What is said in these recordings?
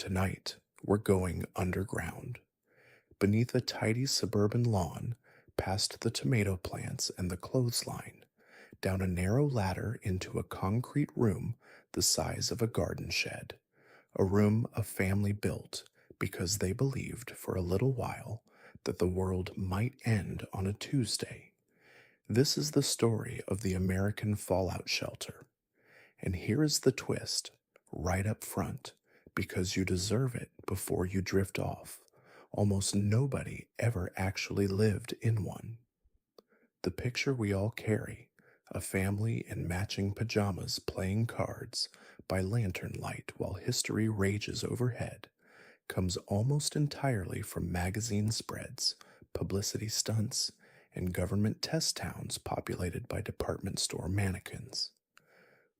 Tonight, we're going underground, beneath a tidy suburban lawn, past the tomato plants and the clothesline, down a narrow ladder into a concrete room the size of a garden shed, a room a family built because they believed for a little while that the world might end on a Tuesday. This is the story of the American fallout shelter. And here is the twist, right up front, because you deserve it before you drift off. Almost nobody ever actually lived in one. The picture we all carry, a family in matching pajamas playing cards by lantern light while history rages overhead, comes almost entirely from magazine spreads, publicity stunts, and government test towns populated by department store mannequins.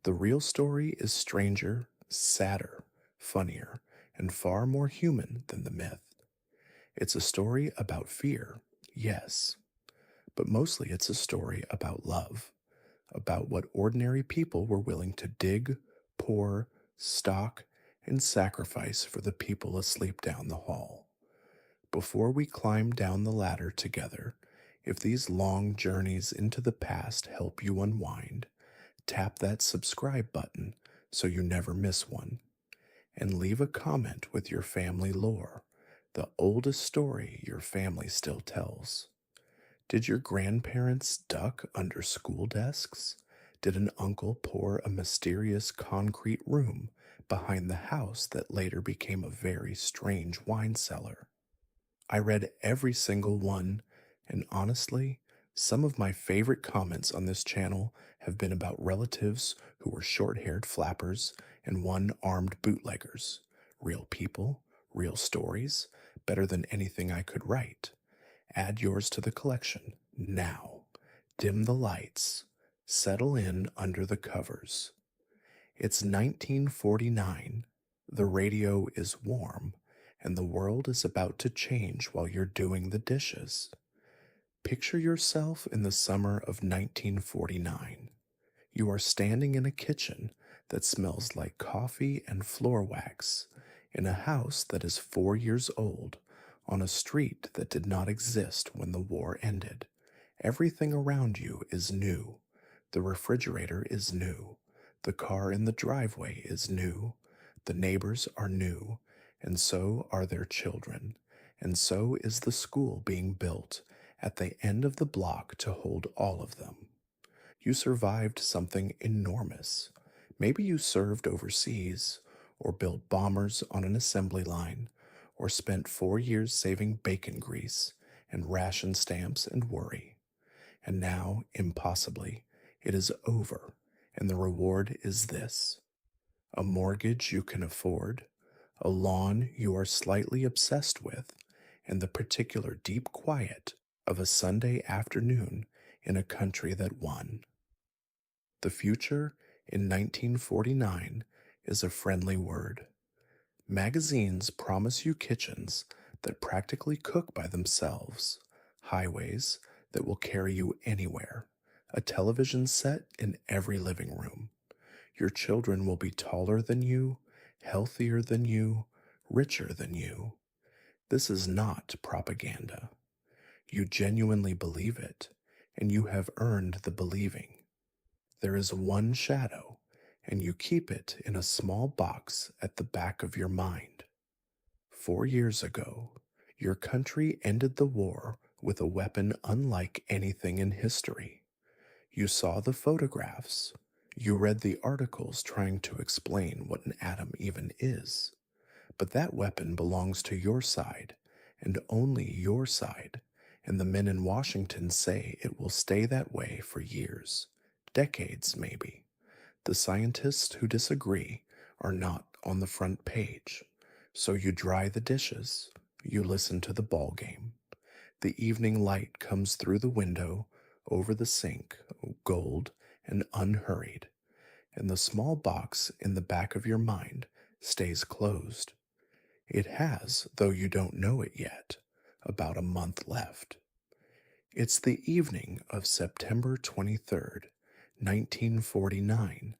The real story is stranger, sadder, funnier, and far more human than the myth. It's a story about fear, yes, but mostly it's a story about love, about what ordinary people were willing to dig, pour, stock, and sacrifice for the people asleep down the hall. Before we climb down the ladder together, if these long journeys into the past help you unwind, tap that subscribe button so you never miss one, and leave a comment with your family lore, the oldest story your family still tells. Did your grandparents duck under school desks? Did an uncle pour a mysterious concrete room behind the house that later became a very strange wine cellar? I read every single one, and honestly, some of my favorite comments on this channel have been about relatives who were short-haired flappers and one-armed bootleggers. Real people, real stories, better than anything I could write. Add yours to the collection now. Dim the lights. Settle in under the covers. It's 1949. The radio is warm, and the world is about to change while you're doing the dishes. Picture yourself in the summer of 1949. You are standing in a kitchen that smells like coffee and floor wax, in a house that is 4 years old, on a street that did not exist when the war ended. Everything around you is new. The refrigerator is new. The car in the driveway is new. The neighbors are new, and so are their children. And so is the school being built at the end of the block to hold all of them. You survived something enormous. Maybe you served overseas, or built bombers on an assembly line, or spent 4 years saving bacon grease and ration stamps and worry. And now, impossibly, it is over, and the reward is this: a mortgage you can afford, a lawn you are slightly obsessed with, and the particular deep quiet of a Sunday afternoon in a country that won. The future in 1949 is a friendly word. Magazines promise you kitchens that practically cook by themselves, highways that will carry you anywhere, a television set in every living room. Your children will be taller than you, healthier than you, richer than you. This is not propaganda. You genuinely believe it, and you have earned the believing. There is one shadow, and you keep it in a small box at the back of your mind. 4 years ago, your country ended the war with a weapon unlike anything in history. You saw the photographs. You read the articles trying to explain what an atom even is. But that weapon belongs to your side, and only your side, and the men in Washington say it will stay that way for years, decades maybe. The scientists who disagree are not on the front page, so you dry the dishes, you listen to the ball game. The evening light comes through the window, over the sink, gold and unhurried, and the small box in the back of your mind stays closed. It has, though you don't know it yet, about a month left. It's the evening of September 23rd, 1949,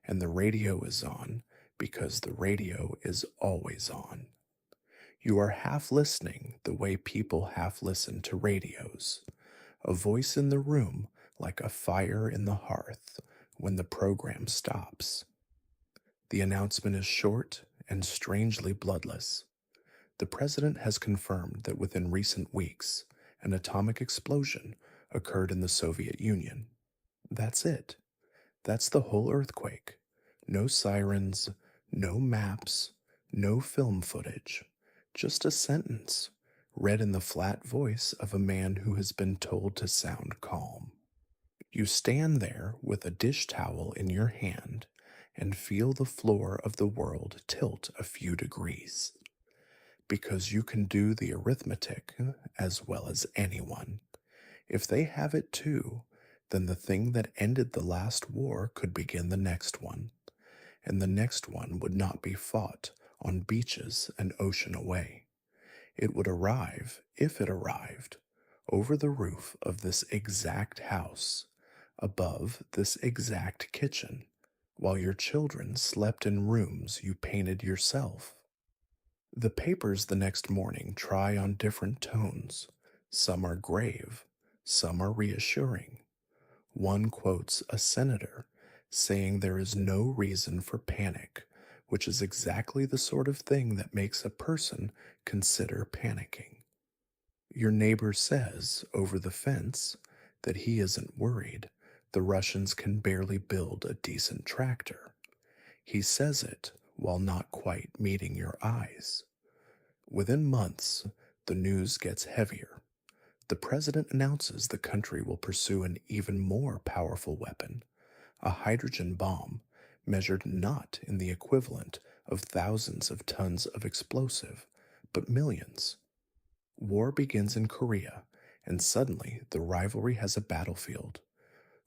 and the radio is on because the radio is always on. You are half listening the way people half listen to radios, a voice in the room like a fire in the hearth when the program stops. The announcement is short and strangely bloodless. The president has confirmed that within recent weeks, an atomic explosion occurred in the Soviet Union. That's it. That's the whole earthquake. No sirens, no maps, no film footage. Just a sentence, read in the flat voice of a man who has been told to sound calm. You stand there with a dish towel in your hand and feel the floor of the world tilt a few degrees. Because you can do the arithmetic as well as anyone. If they have it too, then the thing that ended the last war could begin the next one, and the next one would not be fought on beaches an ocean away. It would arrive, if it arrived, over the roof of this exact house, above this exact kitchen, while your children slept in rooms you painted yourself. The papers the next morning try on different tones. Some are grave, some are reassuring. One quotes a senator saying there is no reason for panic, which is exactly the sort of thing that makes a person consider panicking. Your neighbor says over the fence that he isn't worried. The Russians can barely build a decent tractor. He says it while not quite meeting your eyes. Within months, the news gets heavier. The president announces the country will pursue an even more powerful weapon, a hydrogen bomb measured not in the equivalent of thousands of tons of explosive, but millions. War begins in Korea, and suddenly the rivalry has a battlefield.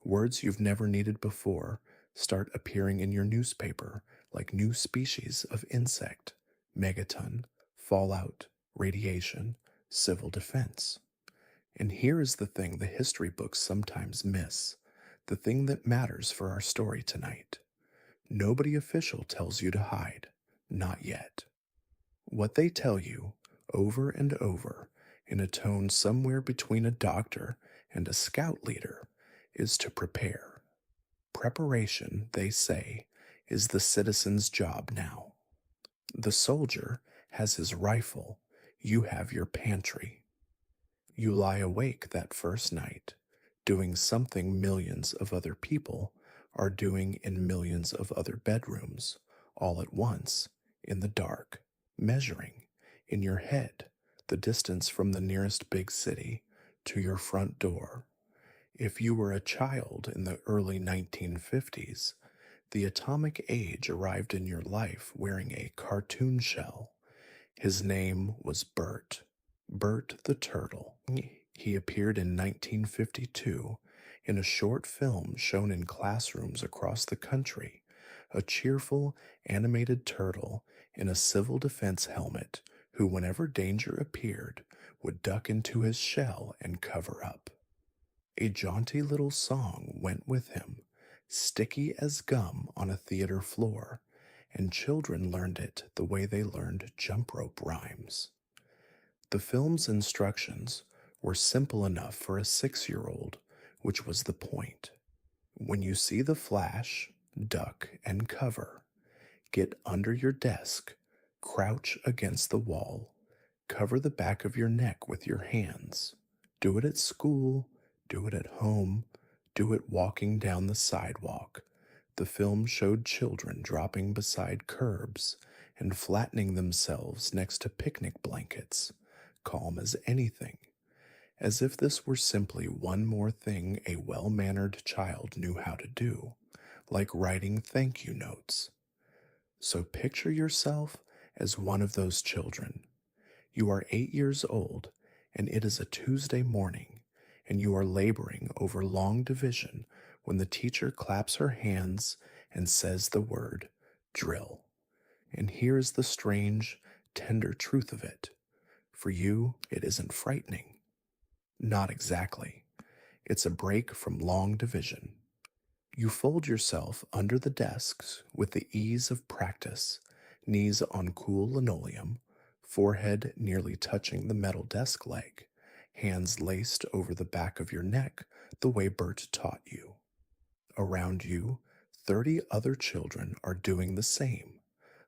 Words you've never needed before start appearing in your newspaper like new species of insect, megaton, fallout, radiation, civil defense. And here is the thing the history books sometimes miss, the thing that matters for our story tonight. Nobody official tells you to hide, not yet. What they tell you, over and over, in a tone somewhere between a doctor and a scout leader, is to prepare. Preparation, they say, is the citizen's job now. The soldier has his rifle, you have your pantry. You lie awake that first night, doing something millions of other people are doing in millions of other bedrooms, all at once, in the dark, measuring, in your head, the distance from the nearest big city to your front door. If you were a child in the early 1950s, the atomic age arrived in your life wearing a cartoon shell. His name was Bert, Bert the Turtle. He appeared in 1952 in a short film shown in classrooms across the country, a cheerful, animated turtle in a civil defense helmet who, whenever danger appeared, would duck into his shell and cover up. A jaunty little song went with him, sticky as gum on a theater floor, and children learned it the way they learned jump rope rhymes. The film's instructions were simple enough for a 6-year-old, which was the point. When you see the flash, duck and cover. Get under your desk, crouch against the wall, cover the back of your neck with your hands. Do it at school, do it at home, do it walking down the sidewalk. The film showed children dropping beside curbs and flattening themselves next to picnic blankets, calm as anything, as if this were simply one more thing a well-mannered child knew how to do, like writing thank you notes. So picture yourself as one of those children. You are 8 years old, and it is a Tuesday morning, and you are laboring over long division when the teacher claps her hands and says the word drill. And here is the strange, tender truth of it. For you, it isn't frightening. Not exactly. It's a break from long division. You fold yourself under the desks with the ease of practice, knees on cool linoleum, forehead nearly touching the metal desk leg, hands laced over the back of your neck the way Bert taught you. Around you, 30 other children are doing the same,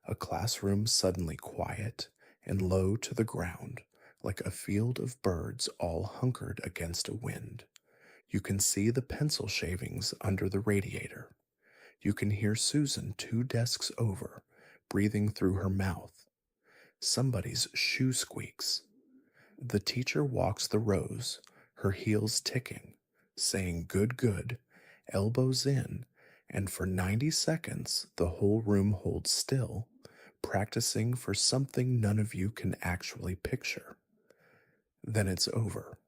a classroom suddenly quiet and low to the ground, like a field of birds all hunkered against a wind. You can see the pencil shavings under the radiator. You can hear Susan 2 desks over, breathing through her mouth. Somebody's shoe squeaks. The teacher walks the rows, her heels ticking, saying good, good, elbows in, and for 90 seconds the whole room holds still, practicing for something none of you can actually picture. Then it's over.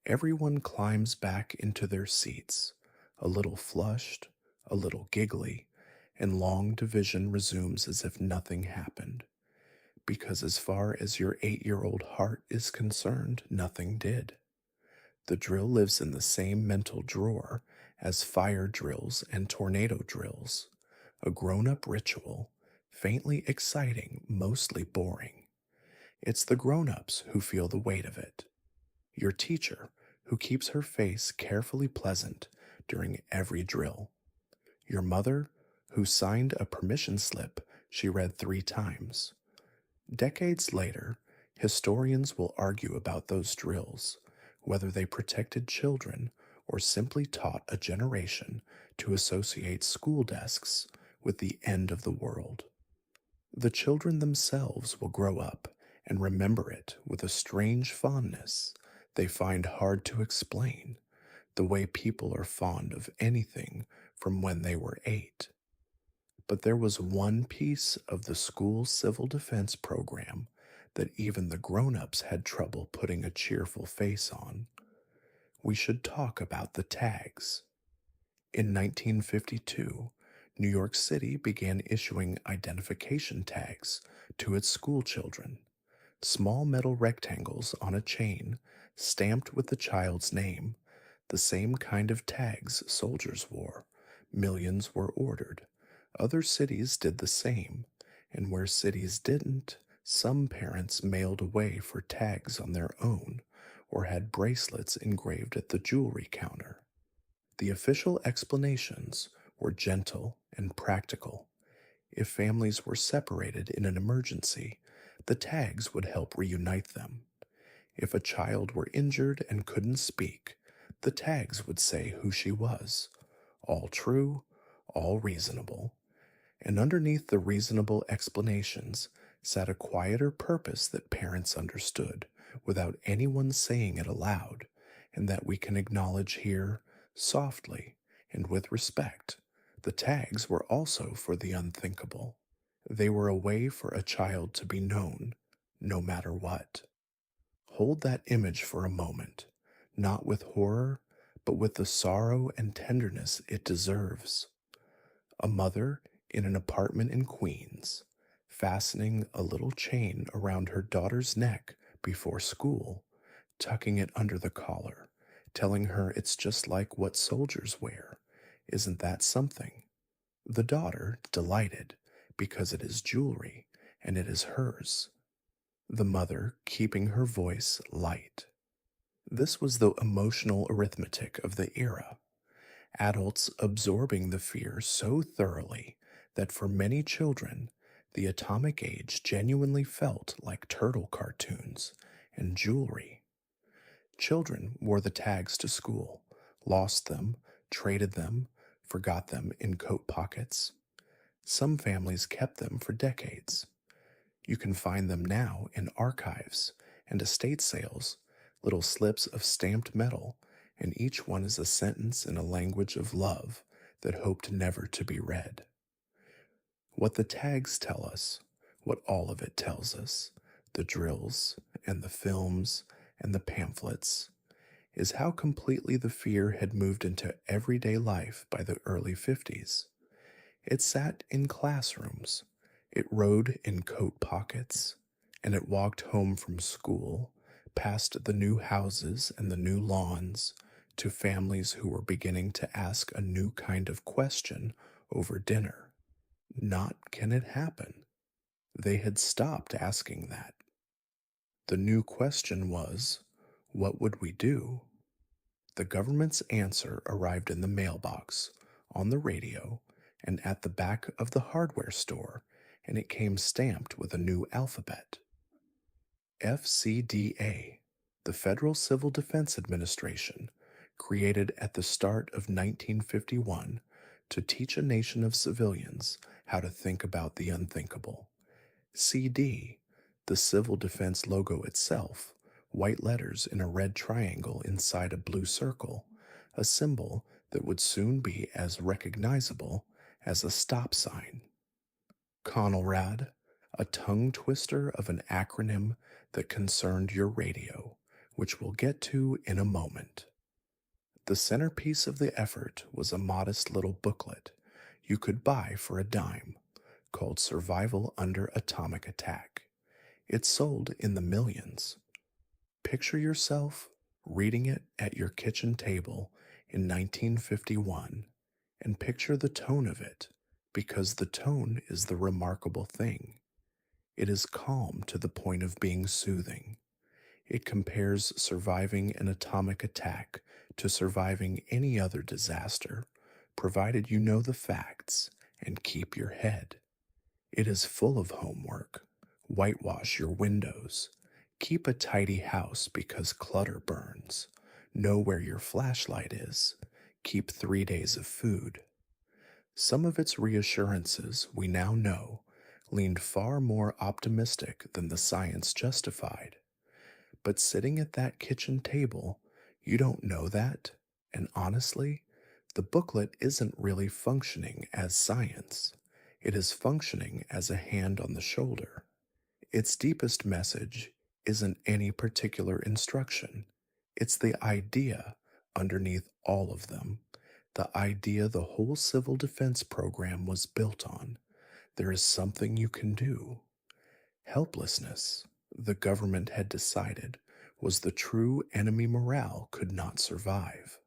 Everyone climbs back into their seats, a little flushed, a little giggly, and long division resumes as if nothing happened. Because as far as your 8-year-old heart is concerned, nothing did. The drill lives in the same mental drawer as fire drills and tornado drills, a grown-up ritual, faintly exciting, mostly boring. It's the grown-ups who feel the weight of it. Your teacher, who keeps her face carefully pleasant during every drill. Your mother, who signed a permission slip she read 3 times. Decades later, historians will argue about those drills, whether they protected children or simply taught a generation to associate school desks with the end of the world. The children themselves will grow up and remember it with a strange fondness they find hard to explain, the way people are fond of anything from when they were 8. But there was one piece of the school civil defense program that even the grown-ups had trouble putting a cheerful face on. We should talk about the tags. In 1952, New York City began issuing identification tags to its school children, small metal rectangles on a chain stamped with the child's name, the same kind of tags soldiers wore. Millions were ordered. Other cities did the same, and where cities didn't, some parents mailed away for tags on their own or had bracelets engraved at the jewelry counter. The official explanations were gentle and practical. If families were separated in an emergency, the tags would help reunite them. If a child were injured and couldn't speak, the tags would say who she was. All true, all reasonable. And underneath the reasonable explanations sat a quieter purpose that parents understood without anyone saying it aloud, and that we can acknowledge here softly and with respect. The tags were also for the unthinkable. They were a way for a child to be known, no matter what. Hold that image for a moment, not with horror, but with the sorrow and tenderness it deserves. A mother in an apartment in Queens, fastening a little chain around her daughter's neck before school, tucking it under the collar, telling her it's just like what soldiers wear. Isn't that something? The daughter, delighted, because it is jewelry and it is hers. The mother keeping her voice light. This was the emotional arithmetic of the era. Adults absorbing the fear so thoroughly that for many children, the atomic age genuinely felt like turtle cartoons and jewelry. Children wore the tags to school, lost them, traded them, forgot them in coat pockets. Some families kept them for decades. You can find them now in archives and estate sales, little slips of stamped metal, and each one is a sentence in a language of love that hoped never to be read. What the tags tell us, what all of it tells us, the drills and the films and the pamphlets, is how completely the fear had moved into everyday life by the early 50s. It sat in classrooms, it rode in coat pockets, and it walked home from school, past the new houses and the new lawns, to families who were beginning to ask a new kind of question over dinner. Not can it happen? They had stopped asking that. The new question was, what would we do? The government's answer arrived in the mailbox, on the radio, and at the back of the hardware store, and it came stamped with a new alphabet. FCDA, the Federal Civil Defense Administration, created at the start of 1951 to teach a nation of civilians how to think about the unthinkable. CD, the civil defense logo itself, white letters in a red triangle inside a blue circle, a symbol that would soon be as recognizable as a stop sign. CONELRAD, a tongue twister of an acronym that concerned your radio, which we'll get to in a moment. The centerpiece of the effort was a modest little booklet you could buy for a dime called Survival Under Atomic Attack. It sold in the millions. Picture yourself reading it at your kitchen table in 1951 and picture the tone of it, because the tone is the remarkable thing. It is calm to the point of being soothing. It compares surviving an atomic attack to surviving any other disaster, provided you know the facts and keep your head. It is full of homework. Whitewash your windows. Keep a tidy house because clutter burns. Know where your flashlight is. Keep 3 days of food. Some of its reassurances, we now know, leaned far more optimistic than the science justified. But sitting at that kitchen table, you don't know that, and honestly, the booklet isn't really functioning as science. It is functioning as a hand on the shoulder. Its deepest message isn't any particular instruction. It's the idea underneath all of them, the idea the whole civil defense program was built on. There is something you can do. Helplessness, the government had decided, was the true enemy morale could not survive.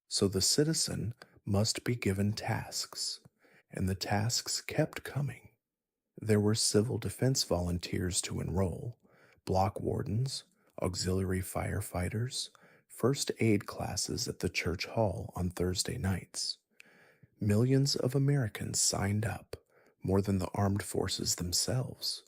So the citizen must be given tasks, and the tasks kept coming. There were civil defense volunteers to enroll, block wardens, auxiliary firefighters, first aid classes at the church hall on Thursday nights. Millions of Americans signed up, more than the armed forces themselves.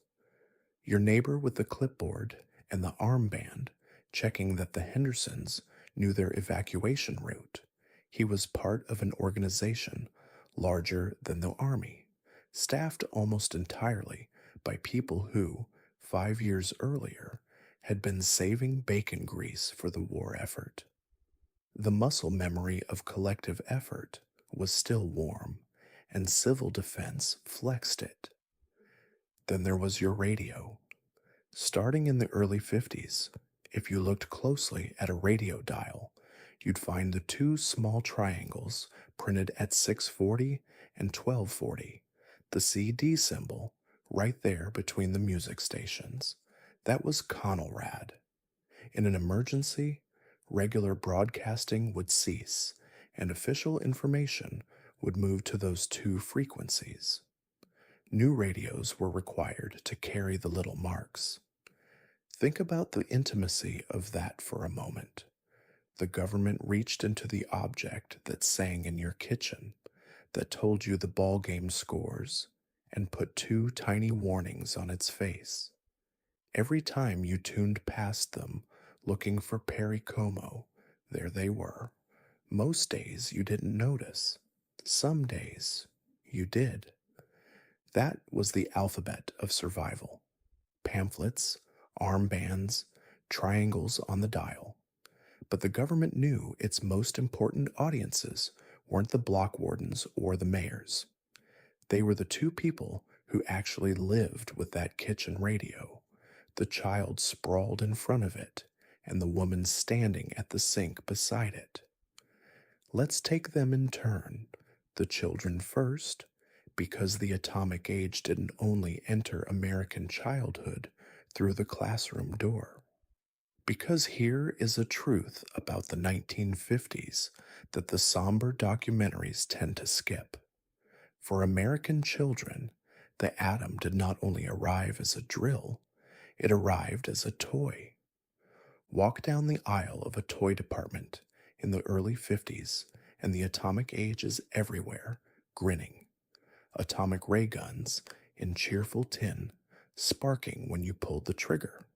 Your neighbor with the clipboard and the armband, checking that the Hendersons knew their evacuation route. He was part of an organization larger than the Army, staffed almost entirely by people who, 5 years earlier, had been saving bacon grease for the war effort. The muscle memory of collective effort was still warm, and civil defense flexed it. Then there was your radio. Starting in the early 50s, if you looked closely at a radio dial, you'd find the two small triangles printed at 640 and 1240, the CD symbol right there between the music stations. That was CONELRAD. In an emergency, regular broadcasting would cease, and official information would move to those two frequencies. New radios were required to carry the little marks. Think about the intimacy of that for a moment. The government reached into the object that sang in your kitchen, that told you the ball game scores, and put two tiny warnings on its face. Every time you tuned past them, looking for Perry Como, there they were. Most days you didn't notice. Some days you did. That was the alphabet of survival. Pamphlets, armbands, triangles on the dial. But the government knew its most important audiences weren't the block wardens or the mayors. They were the two people who actually lived with that kitchen radio, the child sprawled in front of it, and the woman standing at the sink beside it. Let's take them in turn, the children first, because the atomic age didn't only enter American childhood through the classroom door. Because here is a truth about the 1950s that the somber documentaries tend to skip. For American children, the atom did not only arrive as a drill, it arrived as a toy. Walk down the aisle of a toy department in the early 50s, and the atomic age is everywhere, grinning. Atomic ray guns in cheerful tin, sparking when you pulled the trigger.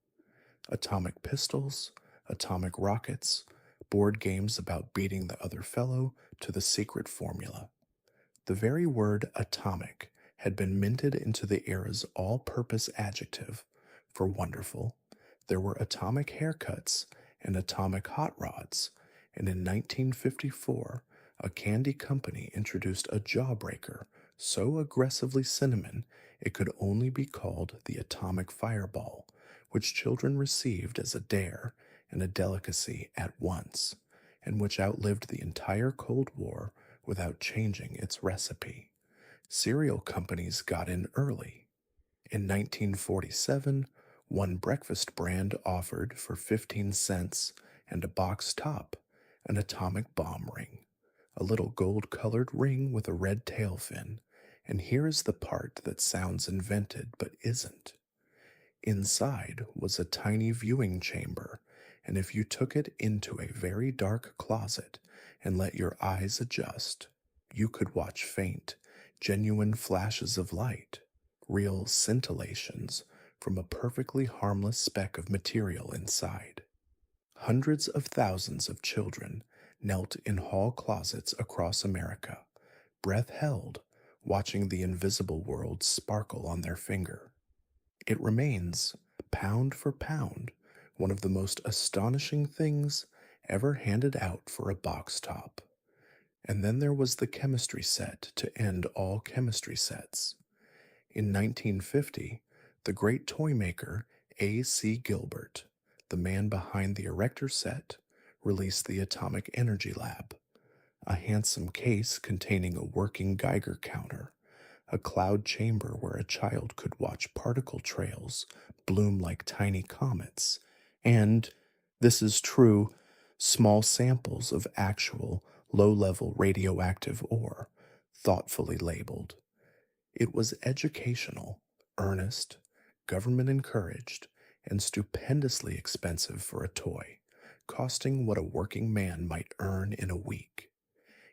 Atomic pistols, atomic rockets, board games about beating the other fellow to the secret formula. The very word atomic had been minted into the era's all purpose adjective for wonderful. There were atomic haircuts and atomic hot rods, and in 1954, a candy company introduced a jawbreaker so aggressively cinnamon it could only be called the atomic fireball, which children received as a dare and a delicacy at once, and which outlived the entire Cold War without changing its recipe. Cereal companies got in early. In 1947, one breakfast brand offered for 15 cents and a box top an atomic bomb ring, a little gold colored ring with a red tail fin. And here is the part that sounds invented but isn't. Inside was a tiny viewing chamber, and if you took it into a very dark closet and let your eyes adjust, you could watch faint, genuine flashes of light, real scintillations from a perfectly harmless speck of material inside. Hundreds of thousands of children knelt in hall closets across America, breath held, watching the invisible world sparkle on their finger. It remains, pound for pound, one of the most astonishing things ever handed out for a box top. And then there was the chemistry set to end all chemistry sets. In 1950, the great toy maker A.C. Gilbert, the man behind the Erector set, released the Atomic Energy Lab, a handsome case containing a working Geiger counter, a cloud chamber where a child could watch particle trails bloom like tiny comets, and, this is true, small samples of actual low-level radioactive ore, thoughtfully labeled. It was educational, earnest, government-encouraged, and stupendously expensive for a toy, costing what a working man might earn in a week.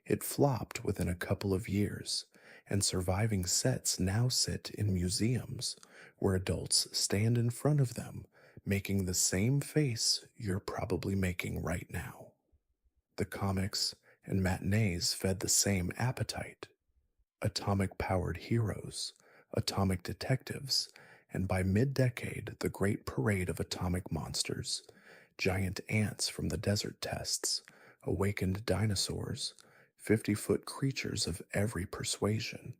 It flopped within a couple of years, and surviving sets now sit in museums where adults stand in front of them, making the same face you're probably making right now. The comics and matinees fed the same appetite. Atomic powered heroes, atomic detectives, and by mid decade, the great parade of atomic monsters, giant ants from the desert tests, awakened dinosaurs, 50-foot creatures of every persuasion,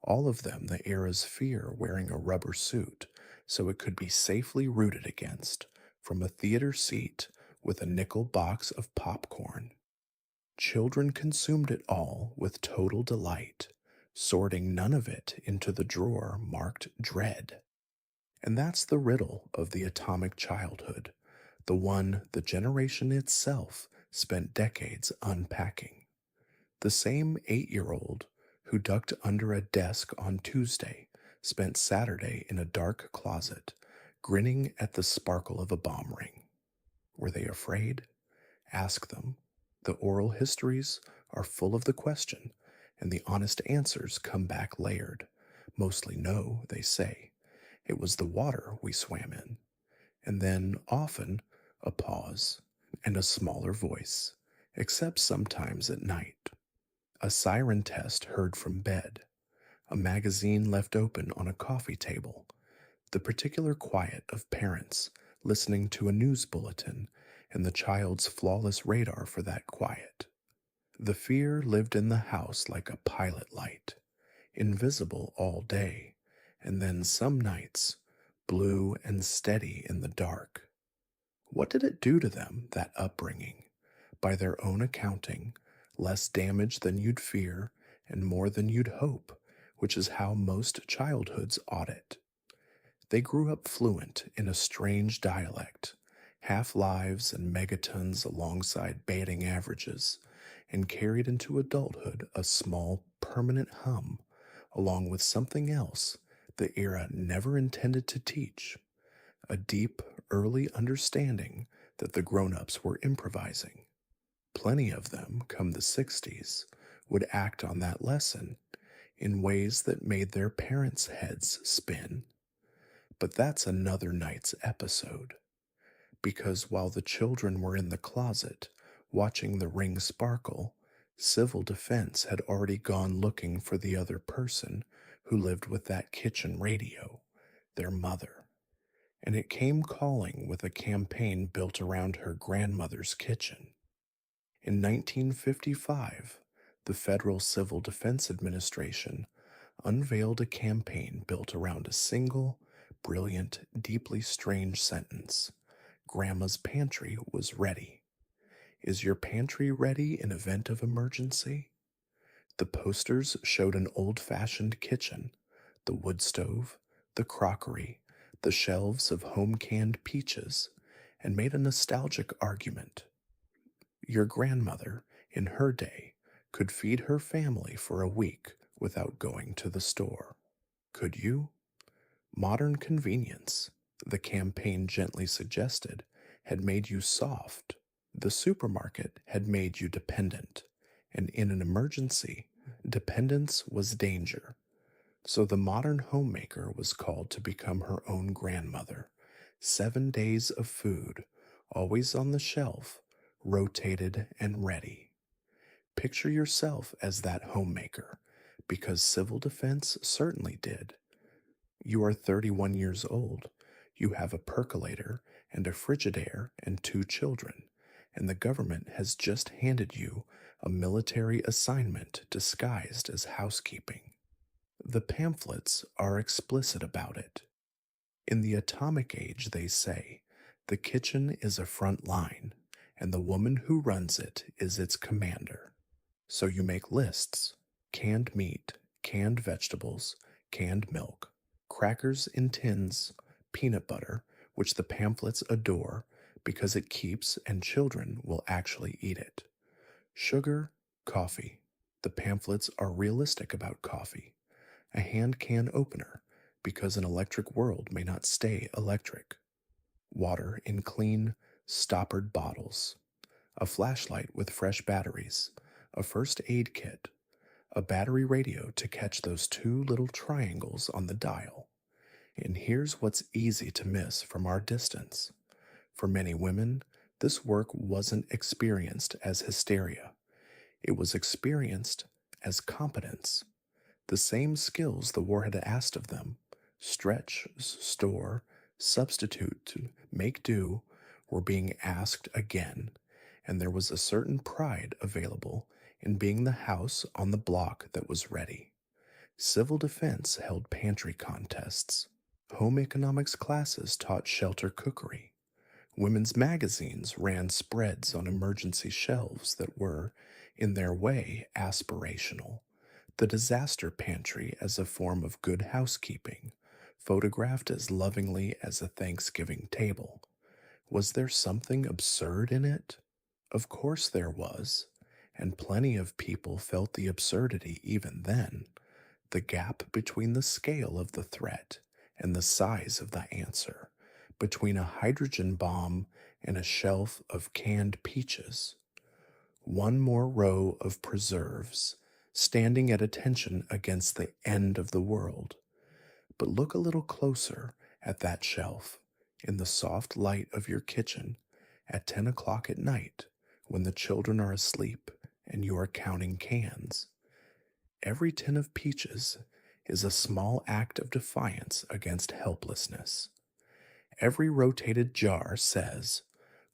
all of them the era's fear wearing a rubber suit so it could be safely rooted against from a theater seat with a nickel box of popcorn. Children consumed it all with total delight, sorting none of it into the drawer marked dread. And that's the riddle of the atomic childhood, the one the generation itself spent decades unpacking. The same 8-year-old who ducked under a desk on Tuesday spent Saturday in a dark closet, grinning at the sparkle of a bomb ring. Were they afraid? Ask them. The oral histories are full of the question, and the honest answers come back layered. Mostly no, they say. It was the water we swam in. And then, often, a pause and a smaller voice, except sometimes at night. A siren test heard from bed, a magazine left open on a coffee table, the particular quiet of parents listening to a news bulletin, and the child's flawless radar for that quiet. The fear lived in the house like a pilot light, invisible all day, and then some nights, blue and steady in the dark. What did it do to them, that upbringing? By their own accounting, less damage than you'd fear and more than you'd hope, which is how most childhoods audit. They grew up fluent in a strange dialect, half-lives and megatons alongside batting averages, and carried into adulthood a small, permanent hum, along with something else the era never intended to teach, a deep, early understanding that the grown-ups were improvising. Plenty of them, come the 60s, would act on that lesson in ways that made their parents' heads spin. But that's another night's episode, because while the children were in the closet watching the ring sparkle, civil defense had already gone looking for the other person who lived with that kitchen radio, their mother. And it came calling with a campaign built around her grandmother's kitchen. In 1955, the Federal Civil Defense Administration unveiled a campaign built around a single, brilliant, deeply strange sentence: Grandma's pantry was ready. Is your pantry ready in event of emergency? The posters showed an old-fashioned kitchen, the wood stove, the crockery, the shelves of home-canned peaches, and made a nostalgic argument. Your grandmother, in her day, could feed her family for a week without going to the store. Could you? Modern convenience, the campaign gently suggested, had made you soft. The supermarket had made you dependent, and in an emergency, dependence was danger. So the modern homemaker was called to become her own grandmother. 7 days of food, always on the shelf, rotated and ready. Picture yourself as that homemaker, because civil defense certainly did. You are 31 years old. You have a percolator and a Frigidaire and 2 children, and the government has just handed you a military assignment disguised as housekeeping. The pamphlets are explicit about it. In the atomic age, they say, the kitchen is a front line, and the woman who runs it is its commander. So you make lists: canned meat, canned vegetables, canned milk, crackers in tins, peanut butter, which the pamphlets adore because it keeps and children will actually eat it. Sugar, coffee. The pamphlets are realistic about coffee. A hand can opener because an electric world may not stay electric. Water in clean, stoppered bottles. A flashlight with fresh batteries. A first aid kit. A battery radio to catch those 2 little triangles on the dial. And here's what's easy to miss from our distance. For many women, this work wasn't experienced as hysteria. It was experienced as competence. The same skills the war had asked of them: stretch, store, substitute, make do, were being asked again, and there was a certain pride available in being the house on the block that was ready. Civil defense held pantry contests. Home economics classes taught shelter cookery. Women's magazines ran spreads on emergency shelves that were, in their way, aspirational. The disaster pantry as a form of good housekeeping, photographed as lovingly as a Thanksgiving table. Was there something absurd in it? Of course there was, and plenty of people felt the absurdity even then. The gap between the scale of the threat and the size of the answer, between a hydrogen bomb and a shelf of canned peaches. One more row of preserves, standing at attention against the end of the world. But look a little closer at that shelf, in the soft light of your kitchen, at 10 o'clock at night, when the children are asleep and you are counting cans. Every tin of peaches is a small act of defiance against helplessness. Every rotated jar says,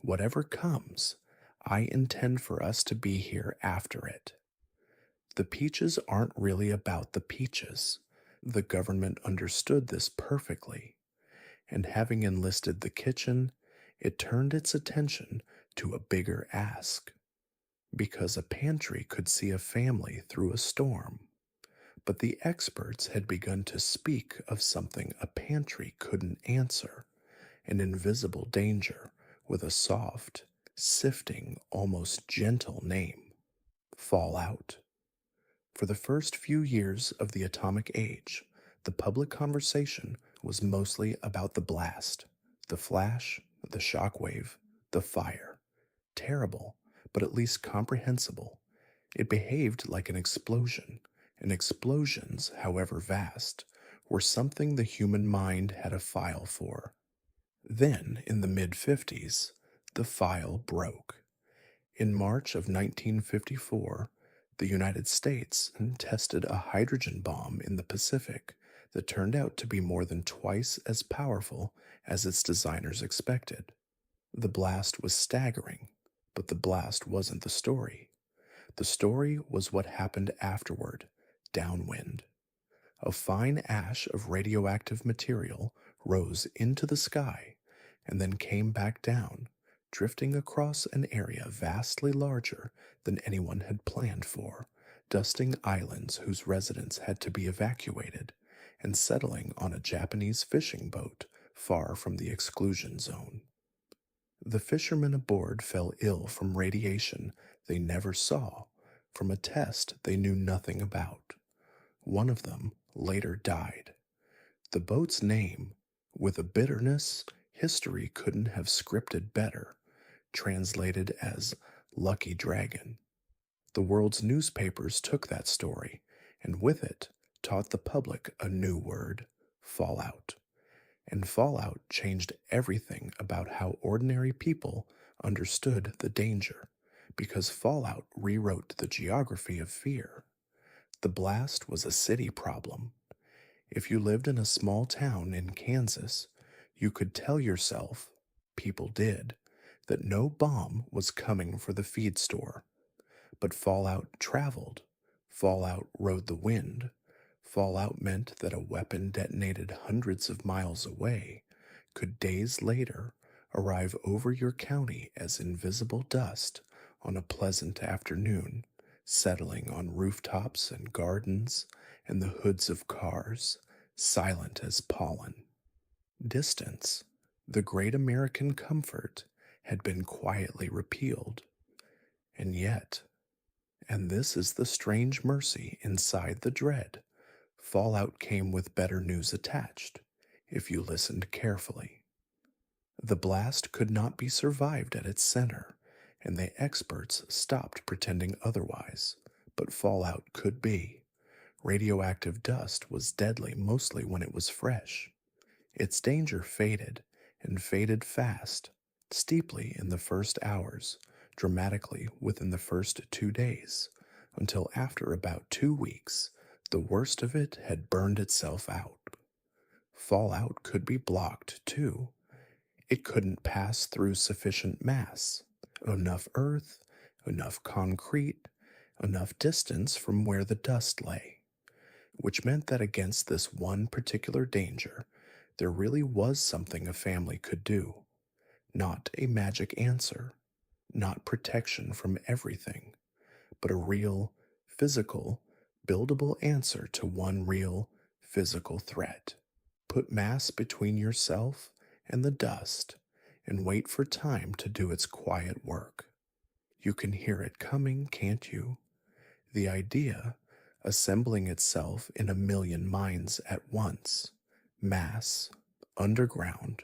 whatever comes, I intend for us to be here after it. The peaches aren't really about the peaches. The government understood this perfectly, and having enlisted the kitchen, it turned its attention to a bigger ask. Because a pantry could see a family through a storm. But the experts had begun to speak of something a pantry couldn't answer: an invisible danger with a soft, sifting, almost gentle name: Fallout. For the first few years of the atomic age, the public conversation was mostly about the blast, the flash, the shockwave, the fire. Terrible, but at least comprehensible. It behaved like an explosion, and explosions, however vast, were something the human mind had a file for. Then, in the mid 50s, the file broke. In March of 1954, the United States tested a hydrogen bomb in the Pacific that turned out to be more than twice as powerful as its designers expected. The blast was staggering, but the blast wasn't the story. The story was what happened afterward, downwind. A fine ash of radioactive material rose into the sky and then came back down, drifting across an area vastly larger than anyone had planned for, dusting islands whose residents had to be evacuated, and settling on a Japanese fishing boat far from the exclusion zone. The fishermen aboard fell ill from radiation they never saw, from a test they knew nothing about. One of them later died. The boat's name, with a bitterness history couldn't have scripted better, translated as Lucky Dragon. The world's newspapers took that story, and with it taught the public a new word: fallout. And fallout changed everything about how ordinary people understood the danger, because fallout rewrote the geography of fear. The blast was a city problem. If you lived in a small town in Kansas, you could tell yourself, people did, that no bomb was coming for the feed store. But fallout traveled. Fallout rode the wind. Fallout meant that a weapon detonated hundreds of miles away could days later arrive over your county as invisible dust on a pleasant afternoon, settling on rooftops and gardens and the hoods of cars, silent as pollen. Distance, the great American comfort, had been quietly repealed. And yet, and this is the strange mercy inside the dread, fallout came with better news attached, if you listened carefully. The blast could not be survived at its center, and the experts stopped pretending otherwise, but fallout could be. Radioactive dust was deadly mostly when it was fresh. Its danger faded, and faded fast, steeply in the first hours, dramatically within the first 2 days, until after about 2 weeks, the worst of it had burned itself out. Fallout could be blocked, too. It couldn't pass through sufficient mass, enough earth, enough concrete, enough distance from where the dust lay, which meant that against this one particular danger, there really was something a family could do. Not a magic answer, not protection from everything, but a real, physical, buildable answer to one real, physical threat. Put mass between yourself and the dust, and wait for time to do its quiet work. You can hear it coming, can't you? The idea assembling itself in a million minds at once. Mass, underground,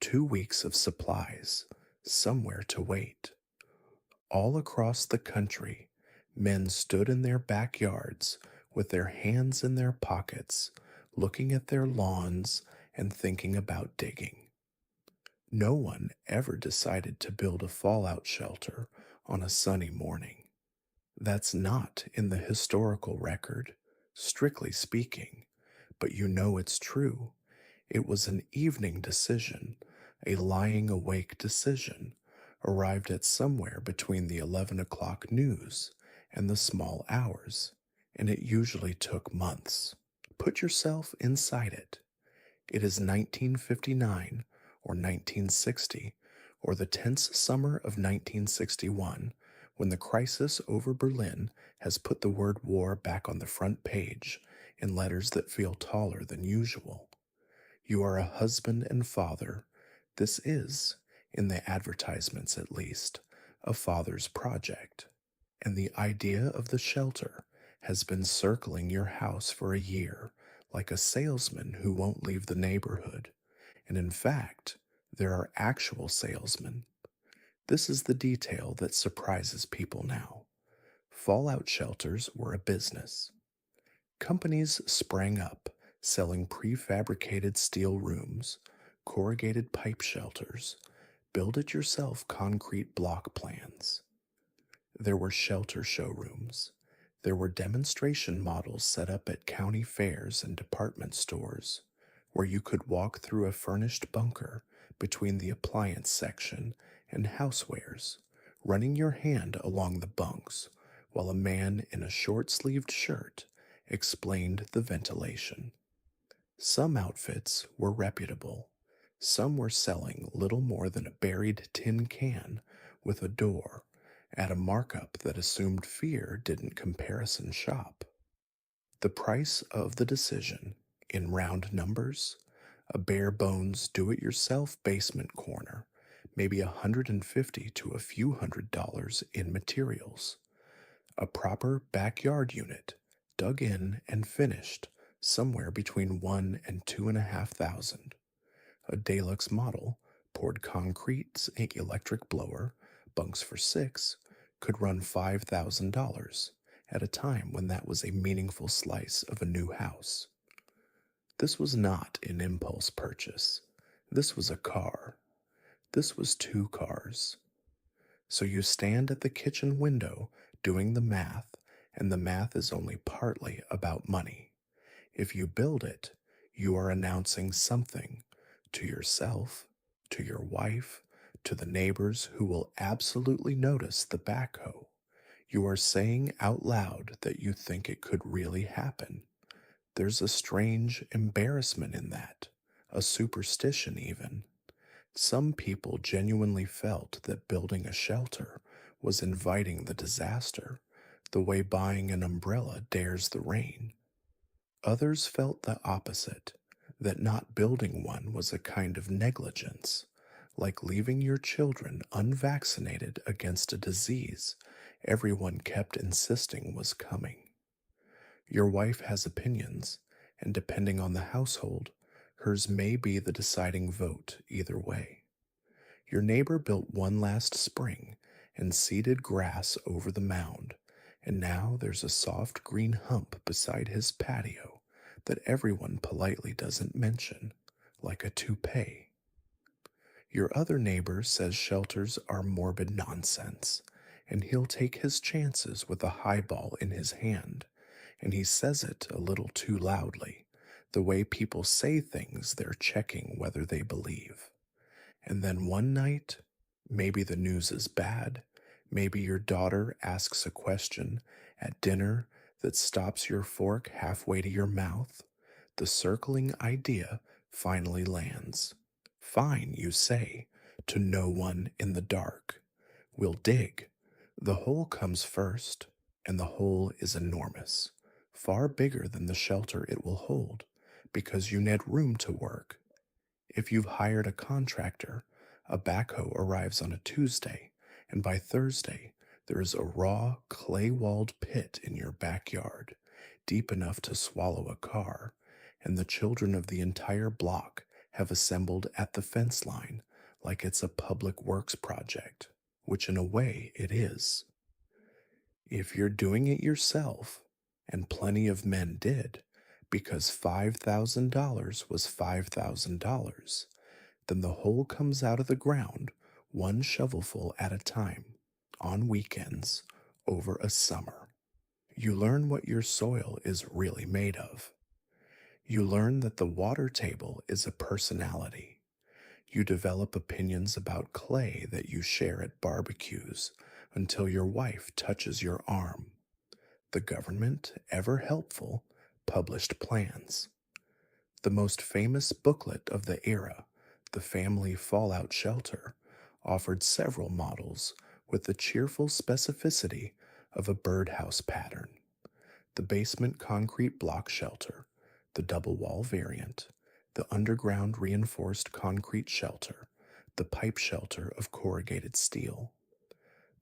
2 weeks of supplies, somewhere to wait. All across the country, men stood in their backyards with their hands in their pockets, looking at their lawns and thinking about digging. No one ever decided to build a fallout shelter on a sunny morning. That's not in the historical record, strictly speaking, but you know it's true. It was an evening decision, a lying awake decision, arrived at somewhere between the 11 o'clock news and the small hours, and it usually took months. Put yourself inside it. It is 1959 or 1960 or the tense summer of 1961 when the crisis over Berlin has put the word war back on the front page in letters that feel taller than usual. You are a husband and father. This is, in the advertisements at least, a father's project. And the idea of the shelter has been circling your house for a year like a salesman who won't leave the neighborhood. And in fact, there are actual salesmen. This is the detail that surprises people now. Fallout shelters were a business. Companies sprang up selling prefabricated steel rooms, corrugated pipe shelters, build it yourself concrete block plans. There were shelter showrooms. There were demonstration models set up at county fairs and department stores, where you could walk through a furnished bunker between the appliance section and housewares, running your hand along the bunks while a man in a short sleeved shirt explained the ventilation. Some outfits were reputable. Some were selling little more than a buried tin can with a door at a markup that assumed fear didn't comparison shop. The price of the decision, in round numbers, a bare bones do it yourself basement corner, maybe 150 to a few $100s in materials. A proper backyard unit, dug in and finished, somewhere between 1 and 2,500. A deluxe model, poured concrete, electric blower, bunks for six, could run $5,000 at a time when that was a meaningful slice of a new house. This was not an impulse purchase. This was a car. This was two cars. So you stand at the kitchen window doing the math, and the math is only partly about money. If you build it, you are announcing something to yourself, to your wife, to the neighbors who will absolutely notice the backhoe. You are saying out loud that you think it could really happen. There's a strange embarrassment in that, a superstition even. Some people genuinely felt that building a shelter was inviting the disaster, the way buying an umbrella dares the rain. Others felt the opposite, that not building one was a kind of negligence, like leaving your children unvaccinated against a disease everyone kept insisting was coming. Your wife has opinions, and depending on the household, hers may be the deciding vote either way. Your neighbor built one last spring and seeded grass over the mound, and now there's a soft green hump beside his patio that everyone politely doesn't mention, like a toupee. Your other neighbor says shelters are morbid nonsense, and he'll take his chances with a highball in his hand, and he says it a little too loudly, the way people say things they're checking whether they believe. And then one night, maybe the news is bad, maybe your daughter asks a question at dinner that stops your fork halfway to your mouth, the circling idea finally lands. Fine, you say, to no one in the dark. We'll dig. The hole comes first, and the hole is enormous, far bigger than the shelter it will hold, because you need room to work. If you've hired a contractor, a backhoe arrives on a Tuesday, and by Thursday, there is a raw, clay walled pit in your backyard, deep enough to swallow a car, and the children of the entire block have assembled at the fence line like it's a public works project, which in a way it is. If you're doing it yourself, and plenty of men did, because $5,000 was $5,000, then the hole comes out of the ground one shovelful at a time, on weekends, over a summer. You learn what your soil is really made of. You learn that the water table is a personality. You develop opinions about clay that you share at barbecues until your wife touches your arm. The government, ever helpful, published plans. The most famous booklet of the era, the Family Fallout Shelter, offered several models with the cheerful specificity of a birdhouse pattern. The basement concrete block shelter, the double wall variant, the underground reinforced concrete shelter, the pipe shelter of corrugated steel.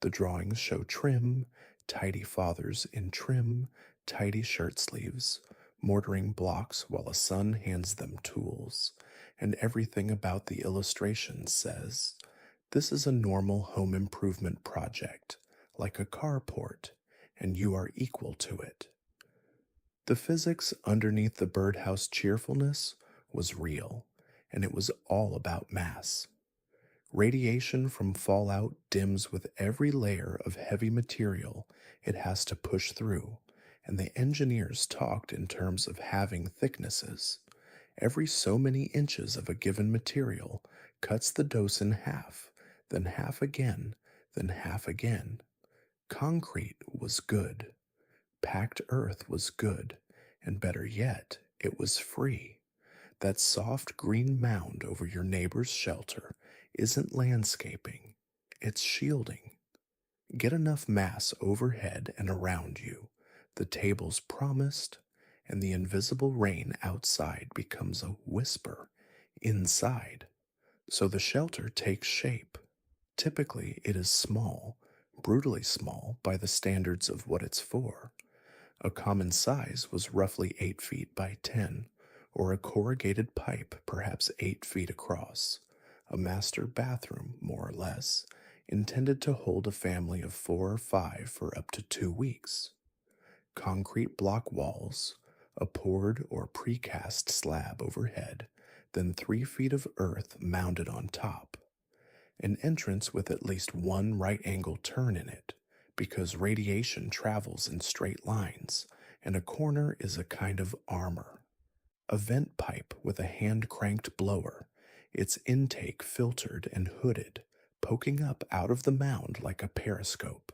The drawings show trim, tidy fathers in trim, tidy shirt sleeves, mortaring blocks while a son hands them tools, and everything about the illustration says, "This is a normal home improvement project, like a carport, and you are equal to it." The physics underneath the birdhouse cheerfulness was real, and it was all about mass. Radiation from fallout dims with every layer of heavy material it has to push through, and the engineers talked in terms of having thicknesses. Every so many inches of a given material cuts the dose in half, then half again, then half again. Concrete was good. Packed earth was good, and better yet, it was free. That soft green mound over your neighbor's shelter isn't landscaping, it's shielding. Get enough mass overhead and around you, the table's promised, and the invisible rain outside becomes a whisper inside. So the shelter takes shape. Typically, it is small, brutally small by the standards of what it's for. A common size was roughly 8 feet by 10, or a corrugated pipe perhaps 8 feet across, a master bathroom, more or less, intended to hold a family of 4 or 5 for up to 2 weeks. Concrete block walls, a poured or precast slab overhead, then 3 feet of earth mounded on top. An entrance with at least one right angle turn in it, because radiation travels in straight lines, and a corner is a kind of armor. A vent pipe with a hand cranked blower, its intake filtered and hooded, poking up out of the mound like a periscope.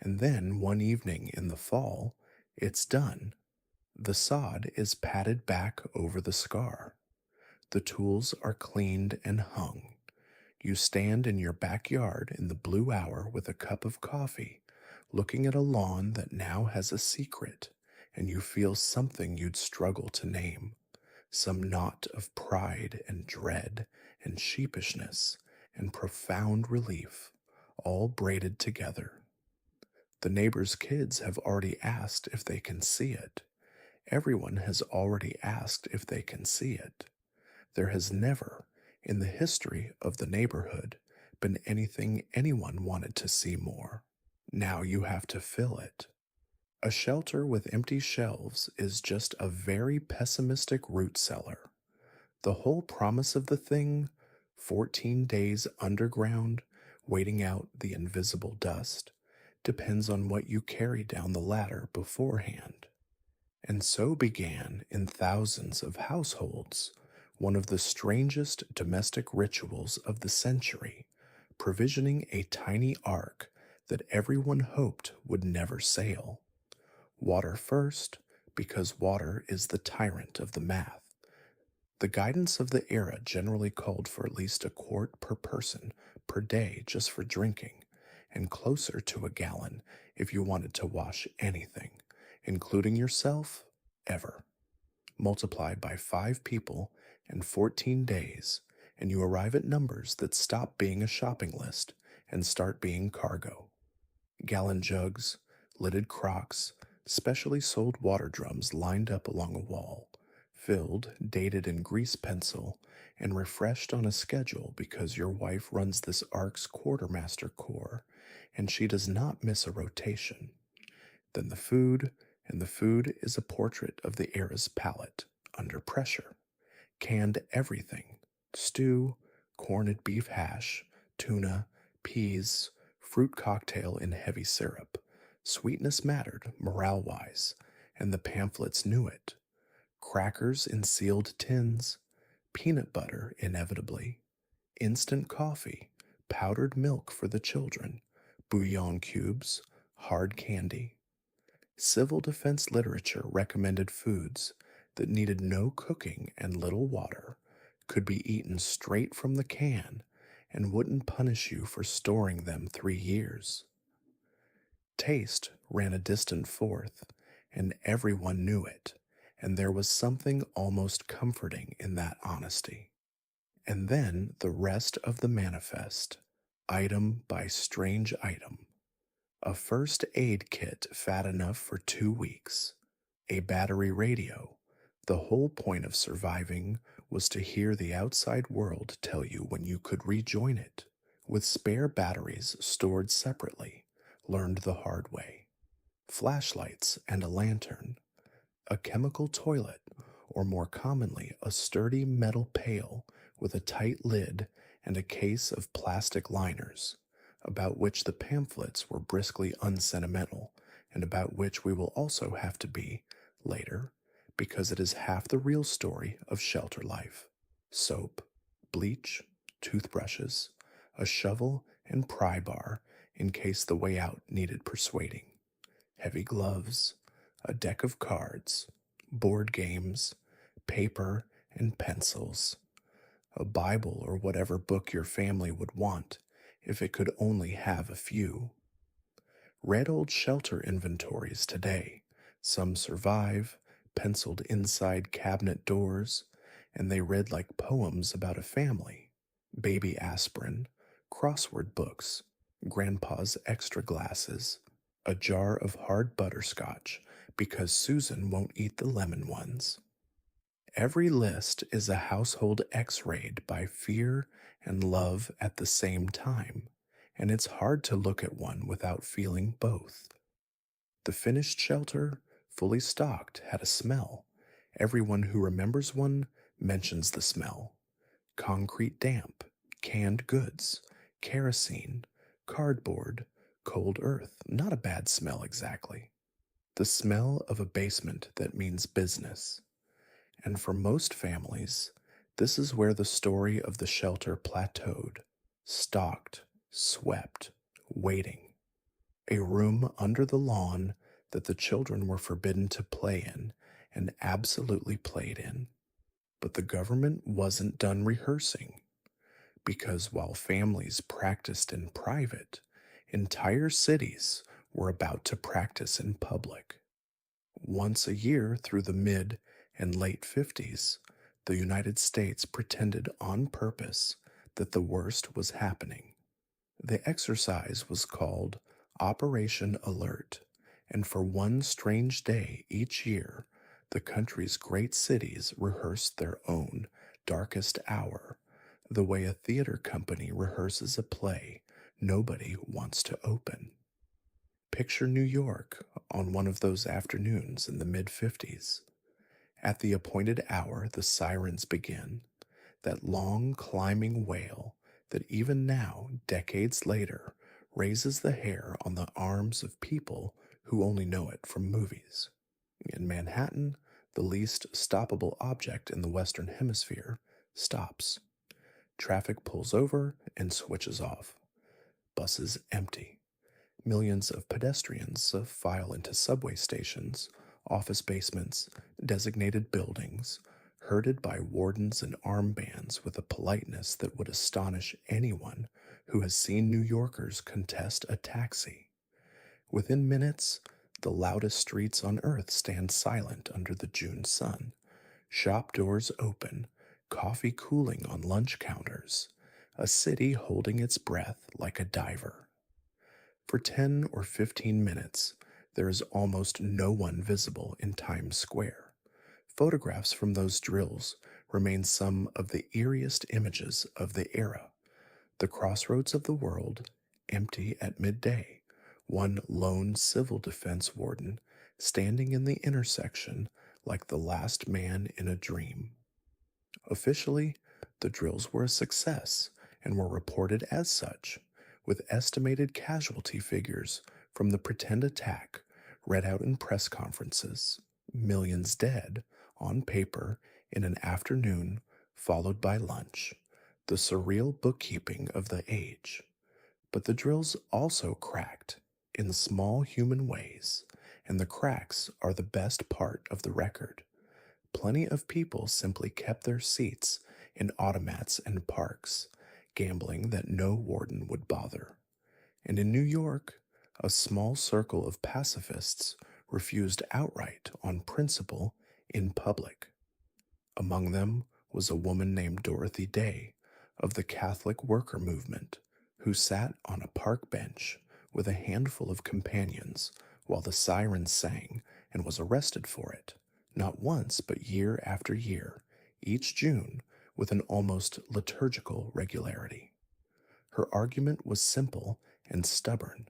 And then one evening in the fall, it's done. The sod is patted back over the scar. The tools are cleaned and hung. You stand in your backyard in the blue hour with a cup of coffee, looking at a lawn that now has a secret, and you feel something you'd struggle to name, some knot of pride and dread and sheepishness and profound relief, all braided together. The neighbor's kids have already asked if they can see it. Everyone has already asked if they can see it. There has never, in the history of the neighborhood, been anything anyone wanted to see more. Now you have to fill it. A shelter with empty shelves is just a very pessimistic root cellar. The whole promise of the thing, 14 days underground, waiting out the invisible dust, depends on what you carry down the ladder beforehand. And so began in thousands of households one of the strangest domestic rituals of the century, provisioning a tiny ark that everyone hoped would never sail. Water first, because water is the tyrant of the math. The guidance of the era generally called for at least a quart per person per day just for drinking, and closer to a gallon if you wanted to wash anything, including yourself, ever. Multiplied by 5 people and 14 days, and you arrive at numbers that stop being a shopping list and start being cargo. Gallon jugs, lidded crocks, specially sold water drums lined up along a wall, filled, dated in grease pencil, and refreshed on a schedule because your wife runs this ARC's quartermaster corps, and she does not miss a rotation. Then the food, and the food is a portrait of the era's palate, under pressure. Canned everything: stew, corned beef hash, tuna, peas, fruit cocktail in heavy syrup. Sweetness mattered, morale-wise, and the pamphlets knew it. Crackers in sealed tins, peanut butter inevitably, instant coffee, powdered milk for the children, bouillon cubes, hard candy. Civil defense literature recommended foods that needed no cooking and little water, could be eaten straight from the can, and wouldn't punish you for storing them 3 years. Taste ran a distant fourth, and everyone knew it, and there was something almost comforting in that honesty. And then the rest of the manifest, item by strange item. A first aid kit fat enough for 2 weeks. A battery radio. The whole point of surviving was to hear the outside world tell you when you could rejoin it. With spare batteries stored separately, learned the hard way. Flashlights and a lantern. A chemical toilet, or more commonly, a sturdy metal pail with a tight lid and a case of plastic liners, about which the pamphlets were briskly unsentimental, and about which we will also have to be, later, because it is half the real story of shelter life. Soap, bleach, toothbrushes, a shovel, and pry bar in case the way out needed persuading. Heavy gloves, a deck of cards, board games, paper and pencils, a Bible or whatever book your family would want if it could only have a few. Read old shelter inventories today. Some survive, penciled inside cabinet doors, and they read like poems about a family. Baby aspirin, crossword books, grandpa's extra glasses, a jar of hard butterscotch because Susan won't eat the lemon ones. Every list is a household x-rayed by fear and love at the same time, and it's hard to look at one without feeling both. The finished shelter, fully stocked, had a smell. Everyone who remembers one mentions the smell. Concrete damp, canned goods, kerosene, cardboard, cold earth. Not a bad smell exactly. The smell of a basement that means business. And for most families, this is where the story of the shelter plateaued, stocked, swept, waiting. A room under the lawn that the children were forbidden to play in and absolutely played in. But the government wasn't done rehearsing, because while families practiced in private, entire cities were about to practice in public. Once a year through the mid and late 50s, the United States pretended on purpose that the worst was happening. The exercise was called Operation Alert, and for one strange day each year, the country's great cities rehearsed their own darkest hour, the way a theater company rehearses a play nobody wants to open. Picture New York on one of those afternoons in the mid-50s. At the appointed hour, the sirens begin, that long climbing wail that even now, decades later, raises the hair on the arms of people who only know it from movies. In Manhattan, the least stoppable object in the Western Hemisphere stops. Traffic pulls over and switches off. Buses empty. Millions of pedestrians file into subway stations, office basements, designated buildings, herded by wardens and armbands with a politeness that would astonish anyone who has seen New Yorkers contest a taxi. Within minutes, the loudest streets on earth stand silent under the June sun. Shop doors open, coffee cooling on lunch counters, a city holding its breath like a diver. For 10 or 15 minutes, there is almost no one visible in Times Square. Photographs from those drills remain some of the eeriest images of the era. The crossroads of the world, empty at midday, one lone civil defense warden standing in the intersection like the last man in a dream. Officially, the drills were a success and were reported as such, with estimated casualty figures from the pretend attack read out in press conferences, millions dead, on paper, in an afternoon followed by lunch, the surreal bookkeeping of the age. But the drills also cracked in small human ways, and the cracks are the best part of the record. Plenty of people simply kept their seats in automats and parks, gambling that no warden would bother. And in New York, a small circle of pacifists refused outright on principle in public. Among them was a woman named Dorothy Day, of the Catholic worker movement, who sat on a park bench with a handful of companions while the sirens sang and was arrested for it, not once but year after year, each June with an almost liturgical regularity. Her argument was simple and stubborn.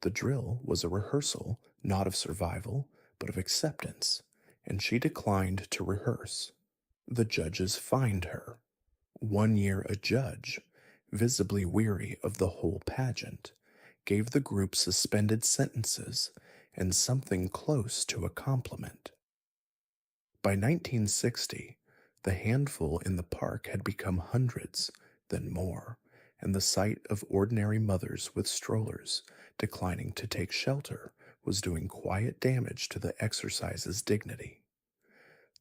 The drill was a rehearsal not of survival, but of acceptance, and she declined to rehearse. The judges fined her. One year, a judge, visibly weary of the whole pageant, gave the group suspended sentences and something close to a compliment. By 1960, the handful in the park had become hundreds, then more, and the sight of ordinary mothers with strollers declining to take shelter was doing quiet damage to the exercise's dignity.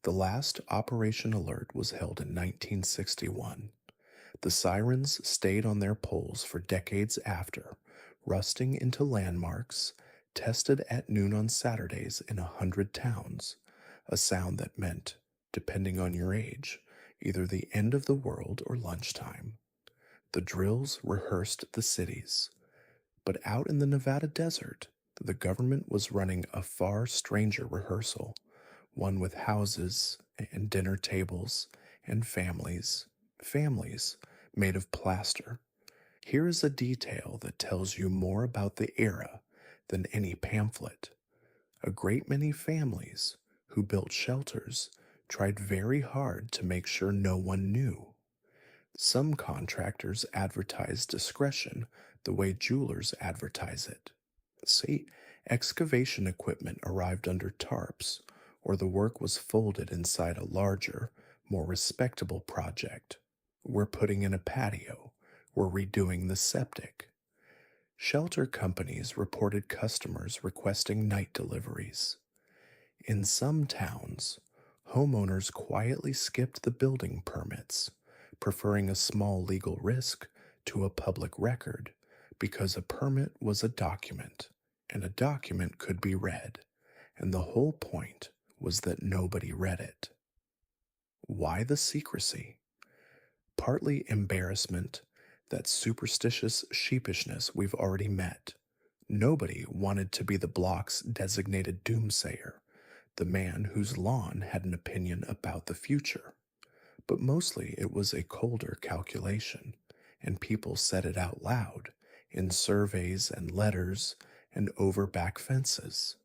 The last Operation Alert was held in 1961. The sirens stayed on their poles for decades after, rusting into landmarks, tested at noon on Saturdays in 100 towns, a sound that meant, depending on your age, either the end of the world or lunchtime. The drills rehearsed the cities, but out in the Nevada desert, the government was running a far stranger rehearsal, one with houses and dinner tables and families made of plaster. Here is a detail that tells you more about the era than any pamphlet. A great many families who built shelters tried very hard to make sure no one knew. Some contractors advertise discretion the way jewelers advertise it. Say, excavation equipment arrived under tarps, or the work was folded inside a larger, more respectable project. We're putting in a patio. We're redoing the septic. Shelter companies reported customers requesting night deliveries. In some towns, homeowners quietly skipped the building permits, preferring a small legal risk to a public record because a permit was a document, and a document could be read, and the whole point was that nobody read it. Why the secrecy? Partly embarrassment, that superstitious sheepishness we've already met. Nobody wanted to be the block's designated doomsayer, the man whose lawn had an opinion about the future. But mostly it was a colder calculation, and people said it out loud, in surveys and letters and over back fences.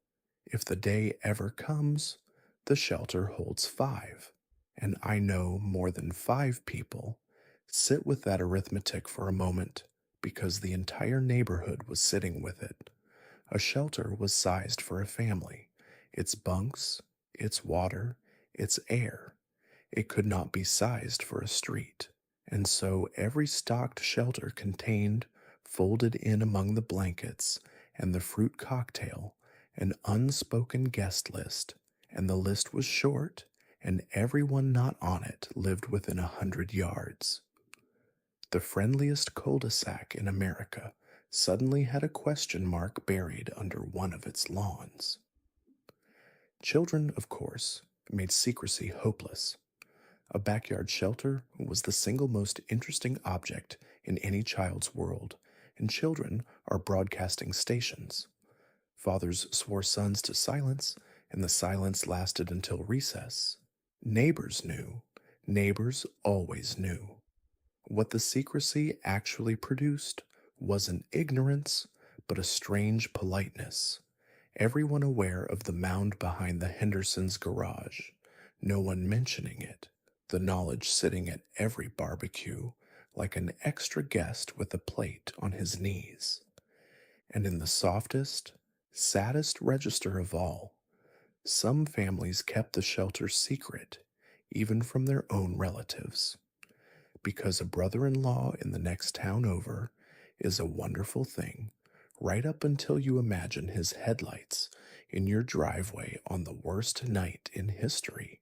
If the day ever comes, the shelter holds 5, and I know more than 5 people. Sit with that arithmetic for a moment, because the entire neighborhood was sitting with it. A shelter was sized for a family, its bunks, its water, its air. It could not be sized for a street, and so every stocked shelter contained, folded in among the blankets and the fruit cocktail, an unspoken guest list, and the list was short, and everyone not on it lived within 100 yards. The friendliest cul-de-sac in America suddenly had a question mark buried under one of its lawns. Children, of course, made secrecy hopeless. A backyard shelter was the single most interesting object in any child's world, and children are broadcasting stations. Fathers swore sons to silence, and the silence lasted until recess. Neighbors knew. Neighbors always knew. What the secrecy actually produced wasn't ignorance, but a strange politeness. Everyone aware of the mound behind the Hendersons' garage, no one mentioning it, the knowledge sitting at every barbecue like an extra guest with a plate on his knees. And in the softest, saddest register of all, some families kept the shelter secret, even from their own relatives. Because a brother-in-law in the next town over is a wonderful thing, right up until you imagine his headlights in your driveway on the worst night in history,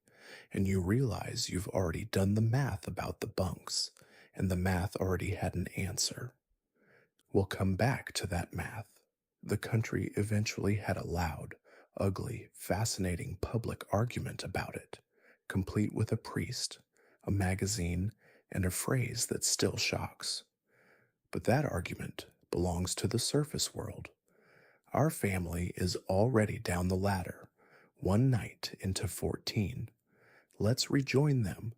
and you realize you've already done the math about the bunks, and the math already had an answer. We'll come back to that math. The country eventually had a loud, ugly, fascinating public argument about it, complete with a priest, a magazine, and a phrase that still shocks. But that argument belongs to the surface world. Our family is already down the ladder, one night into 14. Let's rejoin them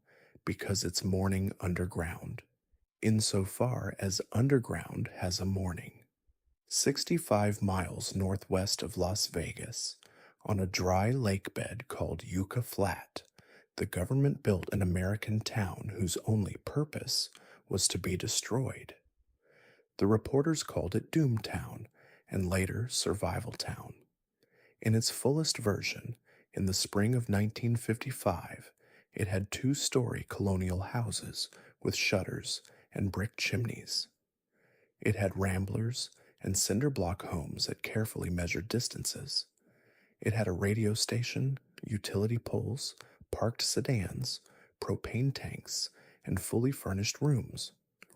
because it's morning underground, insofar as underground has a morning. 65 miles northwest of Las Vegas, on a dry lake bed called Yucca Flat, the government built an American town whose only purpose was to be destroyed. The reporters called it Doomtown and later Survival Town. In its fullest version, in the spring of 1955, it had two-story colonial houses with shutters and brick chimneys. It had ramblers and cinder block homes at carefully measured distances. It had a radio station, utility poles, parked sedans, propane tanks, and fully furnished rooms,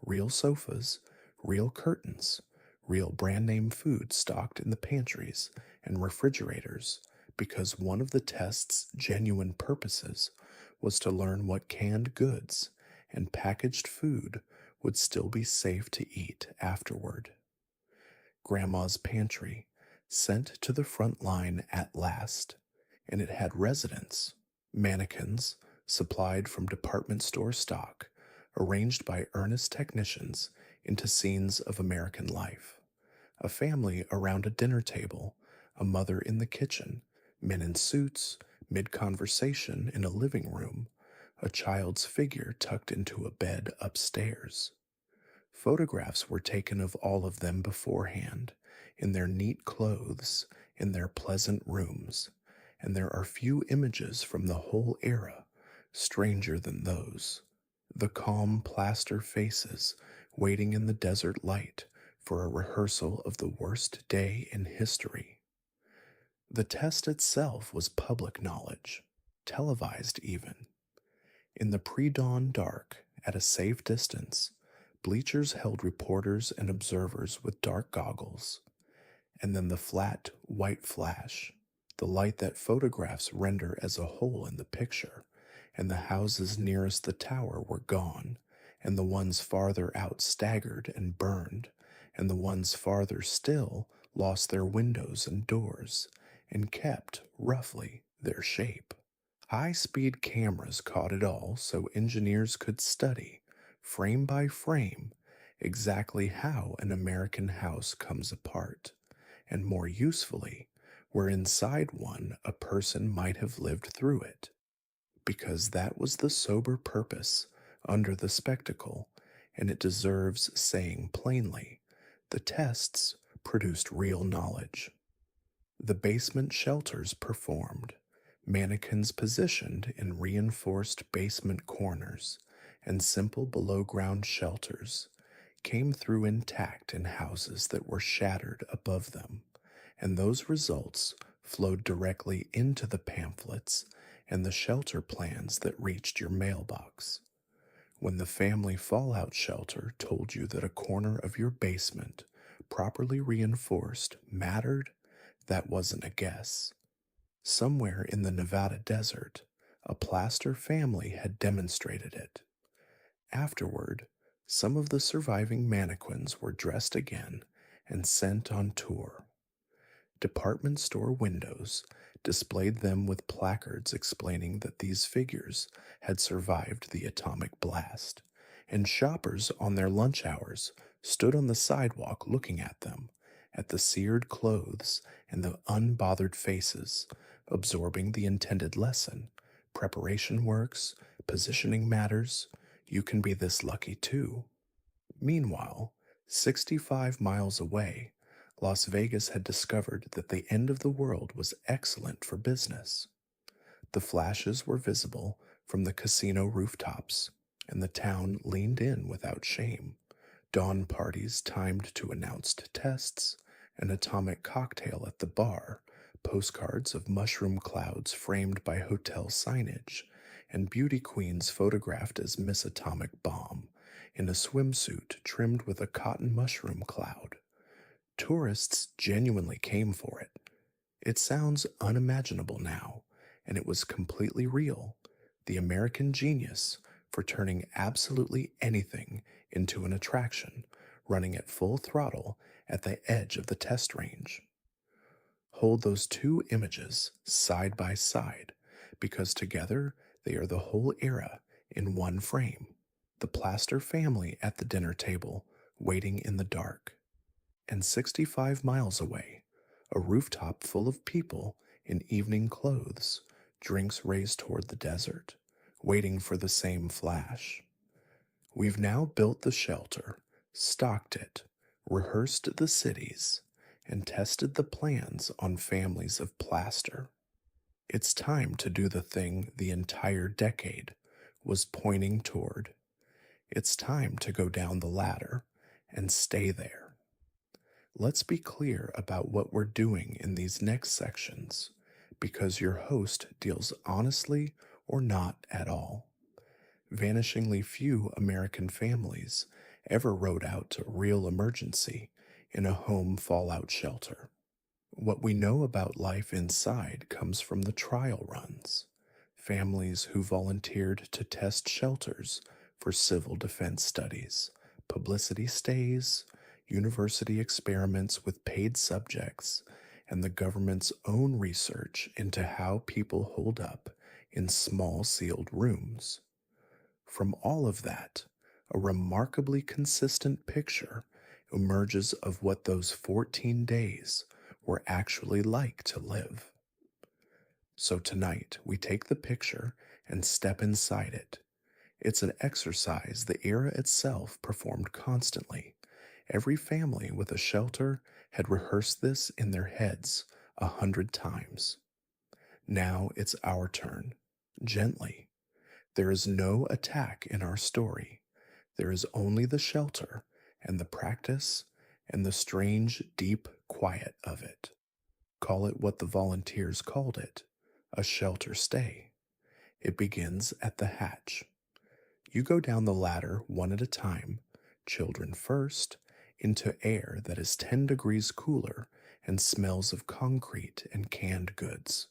real sofas, real curtains, real brand name food stocked in the pantries and refrigerators, because one of the test's genuine purposes was to learn what canned goods and packaged food would still be safe to eat afterward. Grandma's pantry, sent to the front line at last, and it had residents, mannequins, supplied from department store stock, arranged by earnest technicians into scenes of American life. A family around a dinner table, a mother in the kitchen, men in suits, mid conversation in a living room, a child's figure tucked into a bed upstairs. Photographs were taken of all of them beforehand, in their neat clothes, in their pleasant rooms, and there are few images from the whole era stranger than those. The calm plaster faces waiting in the desert light for a rehearsal of the worst day in history. The test itself was public knowledge, televised even. In the pre-dawn dark, at a safe distance, bleachers held reporters and observers with dark goggles, and then the flat, white flash, the light that photographs render as a whole in the picture, and the houses nearest the tower were gone, and the ones farther out staggered and burned, and the ones farther still lost their windows and doors, and kept, roughly, their shape. High-speed cameras caught it all so engineers could study, frame by frame, exactly how an American house comes apart, and more usefully, where inside one a person might have lived through it, because that was the sober purpose under the spectacle, and it deserves saying plainly, the tests produced real knowledge. The basement shelters performed, mannequins positioned in reinforced basement corners, and simple below-ground shelters came through intact in houses that were shattered above them, and those results flowed directly into the pamphlets and the shelter plans that reached your mailbox. When the family fallout shelter told you that a corner of your basement, properly reinforced, mattered, that wasn't a guess. Somewhere in the Nevada desert, a plaster family had demonstrated it. Afterward, some of the surviving mannequins were dressed again and sent on tour. Department store windows displayed them with placards explaining that these figures had survived the atomic blast, and shoppers on their lunch hours stood on the sidewalk looking at them, at the seared clothes and the unbothered faces, absorbing the intended lesson. Preparation works, positioning matters, you can be this lucky too. Meanwhile, 65 miles away, Las Vegas had discovered that the end of the world was excellent for business. The flashes were visible from the casino rooftops, and the town leaned in without shame. Dawn parties timed to announced tests, an atomic cocktail at the bar, postcards of mushroom clouds framed by hotel signage, and beauty queens photographed as Miss Atomic Bomb in a swimsuit trimmed with a cotton mushroom cloud. Tourists genuinely came for it. It sounds unimaginable now, and it was completely real. The American genius, for turning absolutely anything into an attraction, running at full throttle at the edge of the test range. Hold those two images side by side because together they are the whole era in one frame. The Plaster family at the dinner table, waiting in the dark. And 65 miles away, a rooftop full of people in evening clothes, drinks raised toward the desert, waiting for the same flash. We've now built the shelter, stocked it, rehearsed the cities, and tested the plans on families of plaster. It's time to do the thing the entire decade was pointing toward. It's time to go down the ladder and stay there. Let's be clear about what we're doing in these next sections, because your host deals honestly or not at all. Vanishingly few American families ever rode out to real emergency in a home fallout shelter. What we know about life inside comes from the trial runs, families who volunteered to test shelters for civil defense studies, publicity stays, university experiments with paid subjects, and the government's own research into how people hold up in small sealed rooms. From all of that, a remarkably consistent picture emerges of what those 14 days were actually like to live. So tonight, we take the picture and step inside it. It's an exercise the era itself performed constantly. Every family with a shelter had rehearsed this in their heads 100 times. Now it's our turn. Gently. There is no attack in our story. There is only the shelter and the practice and the strange, deep quiet of it. Call it what the volunteers called it, a shelter stay. It begins at the hatch. You go down the ladder one at a time, children first, into air that is 10 degrees cooler and smells of concrete and canned goods.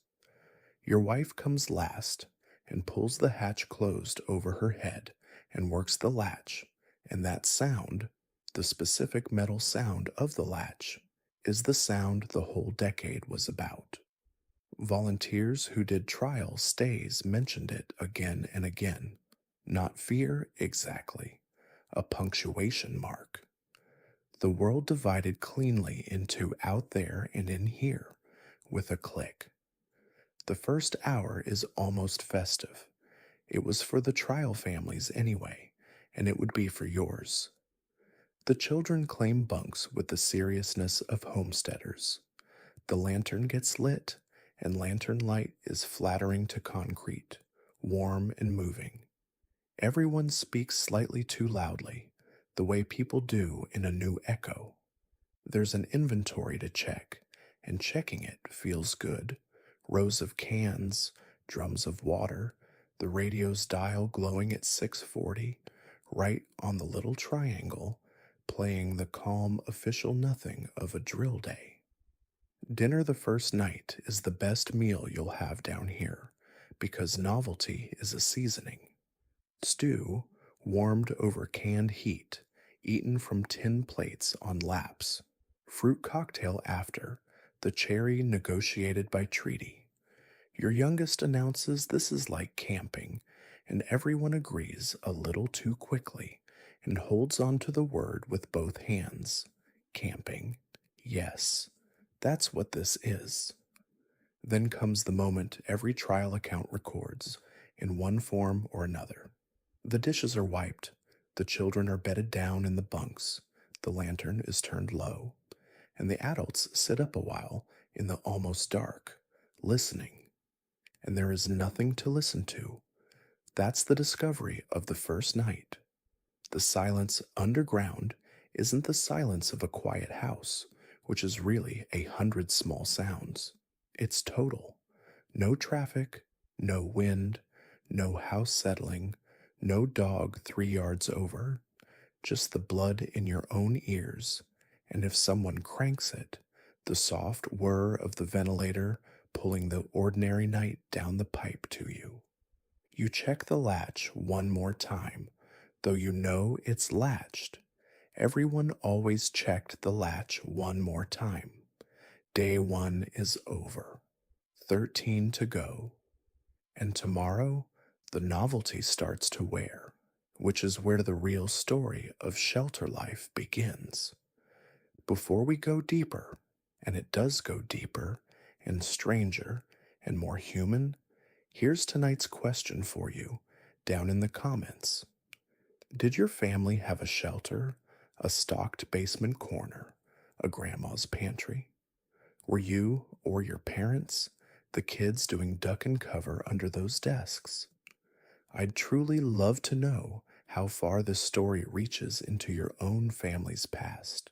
Your wife comes last and pulls the hatch closed over her head and works the latch, and that sound, the specific metal sound of the latch, is the sound the whole decade was about. Volunteers who did trial stays mentioned it again and again. Not fear exactly, a punctuation mark. The world divided cleanly into out there and in here, with a click. The first hour is almost festive. It was for the trial families anyway, and it would be for yours. The children claim bunks with the seriousness of homesteaders. The lantern gets lit, and lantern light is flattering to concrete, warm and moving. Everyone speaks slightly too loudly, the way people do in a new echo. There's an inventory to check, and checking it feels good. Rows of cans, drums of water, the radio's dial glowing at 640, right on the little triangle, playing the calm official nothing of a drill day. Dinner the first night is the best meal you'll have down here, because novelty is a seasoning. Stew, warmed over canned heat, eaten from tin plates on laps. Fruit cocktail after, the cherry negotiated by treaty. Your youngest announces this is like camping, and everyone agrees a little too quickly and holds on to the word with both hands. Camping. Yes, that's what this is. Then comes the moment every trial account records, in one form or another. The dishes are wiped, the children are bedded down in the bunks, the lantern is turned low, and the adults sit up a while in the almost dark, listening. And there is nothing to listen to. That's the discovery of the first night. The silence underground isn't the silence of a quiet house, which is really 100 small sounds. It's total. No traffic, no wind, no house settling, no dog 3 yards over, just the blood in your own ears, and if someone cranks it, the soft whir of the ventilator pulling the ordinary night down the pipe to you. You check the latch one more time, though you know it's latched. Everyone always checked the latch one more time. Day one is over. 13 to go. And tomorrow, the novelty starts to wear, which is where the real story of shelter life begins. Before we go deeper, and it does go deeper, and stranger, and more human, here's tonight's question for you down in the comments. Did your family have a shelter, a stocked basement corner, a grandma's pantry? Were you or your parents the kids doing duck and cover under those desks? I'd truly love to know how far this story reaches into your own family's past.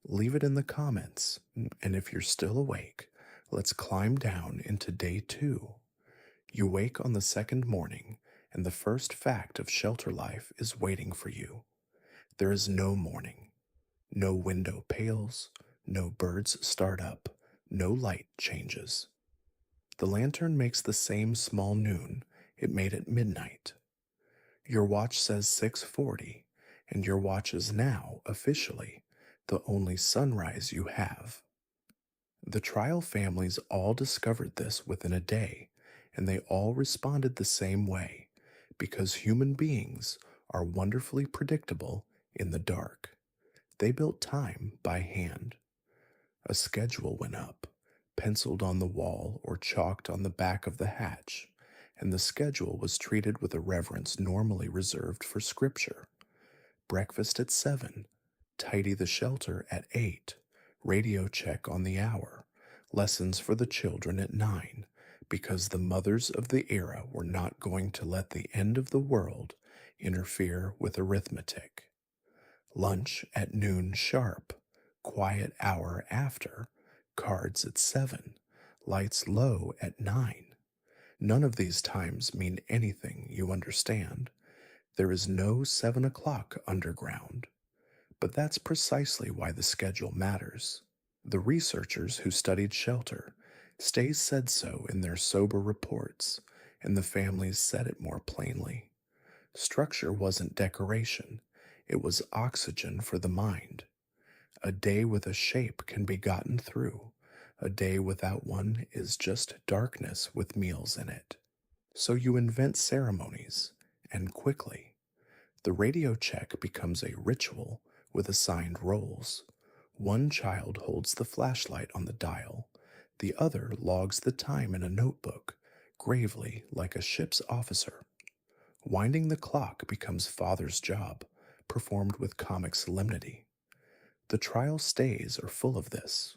Leave it in the comments, and if you're still awake, let's climb down into day two. You wake on the second morning, and the first fact of shelter life is waiting for you. There is no morning, no window pails, no birds start up, no light changes. The lantern makes the same small noon it made at midnight. Your watch says 6:40, and your watch is now, officially, the only sunrise you have. The trial families all discovered this within a day, and they all responded the same way, because human beings are wonderfully predictable in the dark. They built time by hand. A schedule went up, penciled on the wall or chalked on the back of the hatch, and the schedule was treated with a reverence normally reserved for Scripture. Breakfast at 7, tidy the shelter at 8, radio check on the hour, lessons for the children at 9, because the mothers of the era were not going to let the end of the world interfere with arithmetic. Lunch at noon sharp, quiet hour after, cards at 7, lights low at 9. None of these times mean anything, you understand. There is no 7 o'clock underground. But that's precisely why the schedule matters. The researchers who studied shelter said so in their sober reports, and the families said it more plainly. Structure wasn't decoration, it was oxygen for the mind. A day with a shape can be gotten through. A day without one is just darkness with meals in it. So you invent ceremonies, and quickly. The radio check becomes a ritual with assigned roles. One child holds the flashlight on the dial. The other logs the time in a notebook, gravely like a ship's officer. Winding the clock becomes father's job, performed with comic solemnity. The trial stays are full of this.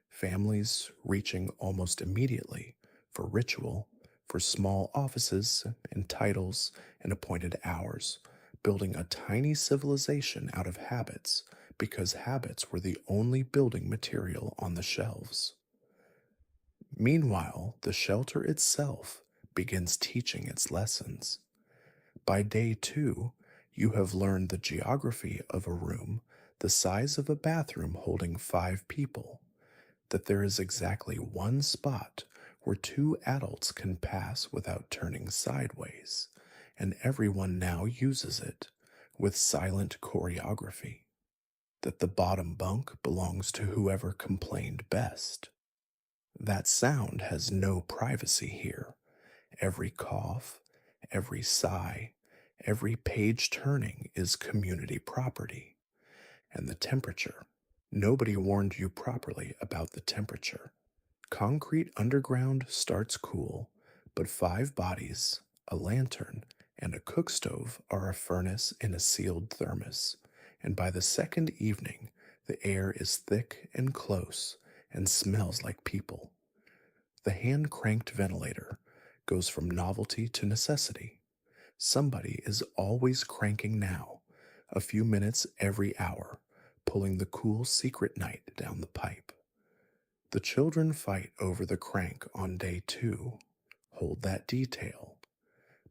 Families reaching almost immediately for ritual, for small offices and titles and appointed hours, building a tiny civilization out of habits because habits were the only building material on the shelves. Meanwhile, the shelter itself begins teaching its lessons. By day 2, you have learned the geography of a room the size of a bathroom holding 5 people, that there is exactly one spot where 2 adults can pass without turning sideways, and everyone now uses it with silent choreography, that the bottom bunk belongs to whoever complained best. That sound has no privacy here. Every cough, every sigh, every page turning is community property. And the temperature. Nobody warned you properly about the temperature. Concrete underground starts cool, but 5 bodies, a lantern, and a cook stove are a furnace in a sealed thermos, and by the second evening, the air is thick and close and smells like people. The hand-cranked ventilator goes from novelty to necessity. Somebody is always cranking now, a few minutes every hour, pulling the cool secret night down the pipe. The children fight over the crank on day 2. Hold that detail.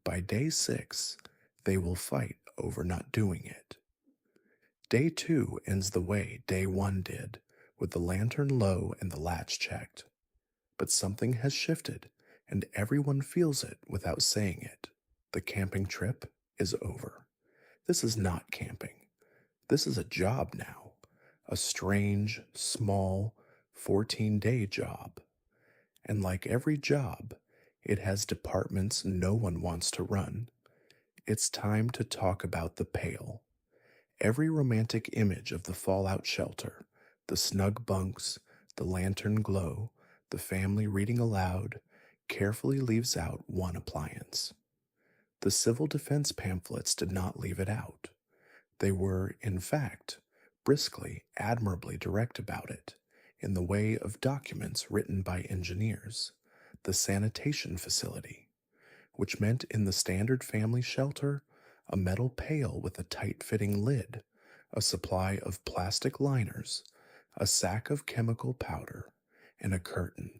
By day 6, they will fight over not doing it. Day 2 ends the way day 1 did, with the lantern low and the latch checked. But something has shifted, and everyone feels it without saying it. The camping trip is over. This is not camping. This is a job now. A strange, small, 14-day job. And like every job, it has departments no one wants to run. It's time to talk about the pail. Every romantic image of the fallout shelter, the snug bunks, the lantern glow, the family reading aloud, carefully leaves out one appliance. The civil defense pamphlets did not leave it out. They were, in fact, briskly, admirably direct about it, in the way of documents written by engineers, the sanitation facility, which meant in the standard family shelter, a metal pail with a tight fitting lid, a supply of plastic liners, a sack of chemical powder, and a curtain.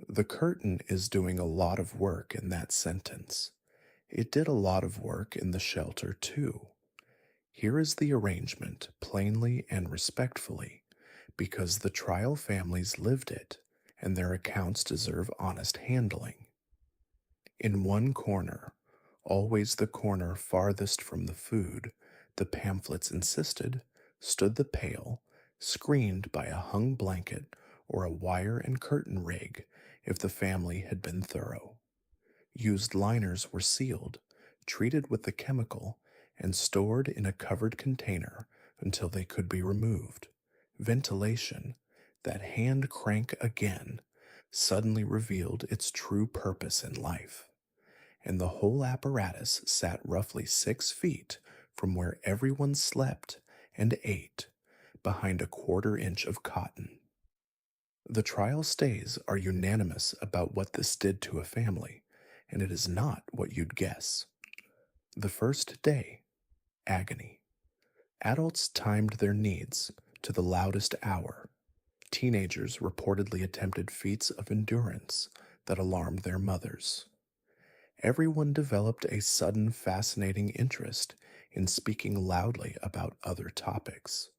The curtain is doing a lot of work in that sentence. It did a lot of work in the shelter, too. Here is the arrangement, plainly and respectfully, because the trial families lived it, and their accounts deserve honest handling. In one corner, always the corner farthest from the food, the pamphlets insisted, stood the pail, screened by a hung blanket or a wire and curtain rig if the family had been thorough. Used liners were sealed, treated with the chemical, and stored in a covered container until they could be removed. Ventilation, that hand crank again, suddenly revealed its true purpose in life, and the whole apparatus sat roughly 6 feet from where everyone slept and ate, behind a quarter-inch of cotton. The trial stays are unanimous about what this did to a family, and it is not what you'd guess. The first day, agony. Adults timed their needs to the loudest hour. Teenagers reportedly attempted feats of endurance that alarmed their mothers. Everyone developed a sudden fascinating interest in speaking loudly about other topics.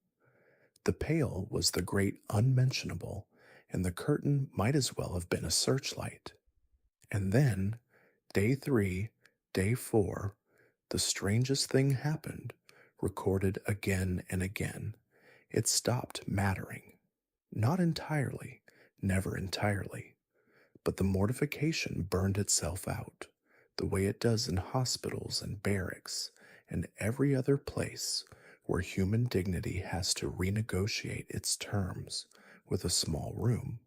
The pail was the great unmentionable, and the curtain might as well have been a searchlight. And then, day 3, day 4, the strangest thing happened, recorded again and again. It stopped mattering. Not entirely, never entirely, but the mortification burned itself out, the way it does in hospitals and barracks and every other place where human dignity has to renegotiate its terms with a small room.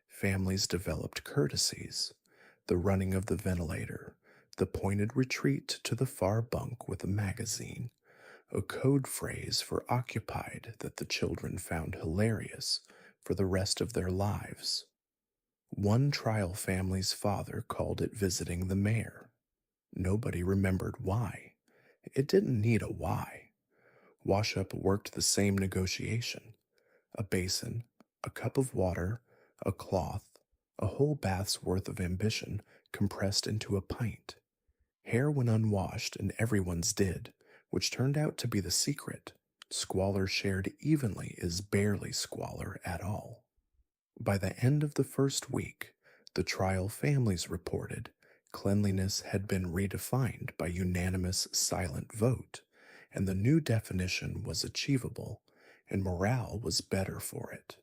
Families developed courtesies, the running of the ventilator, the pointed retreat to the far bunk with a magazine, a code phrase for occupied that the children found hilarious for the rest of their lives. One trial family's father called it visiting the mayor. Nobody remembered why. It didn't need a why. Wash-up worked the same negotiation. A basin, a cup of water, a cloth, a whole bath's worth of ambition compressed into a pint. Hair when unwashed, and everyone's did, which turned out to be the secret. Squalor shared evenly is barely squalor at all. By the end of the first week, the trial families reported cleanliness had been redefined by unanimous silent vote, and the new definition was achievable, and morale was better for it,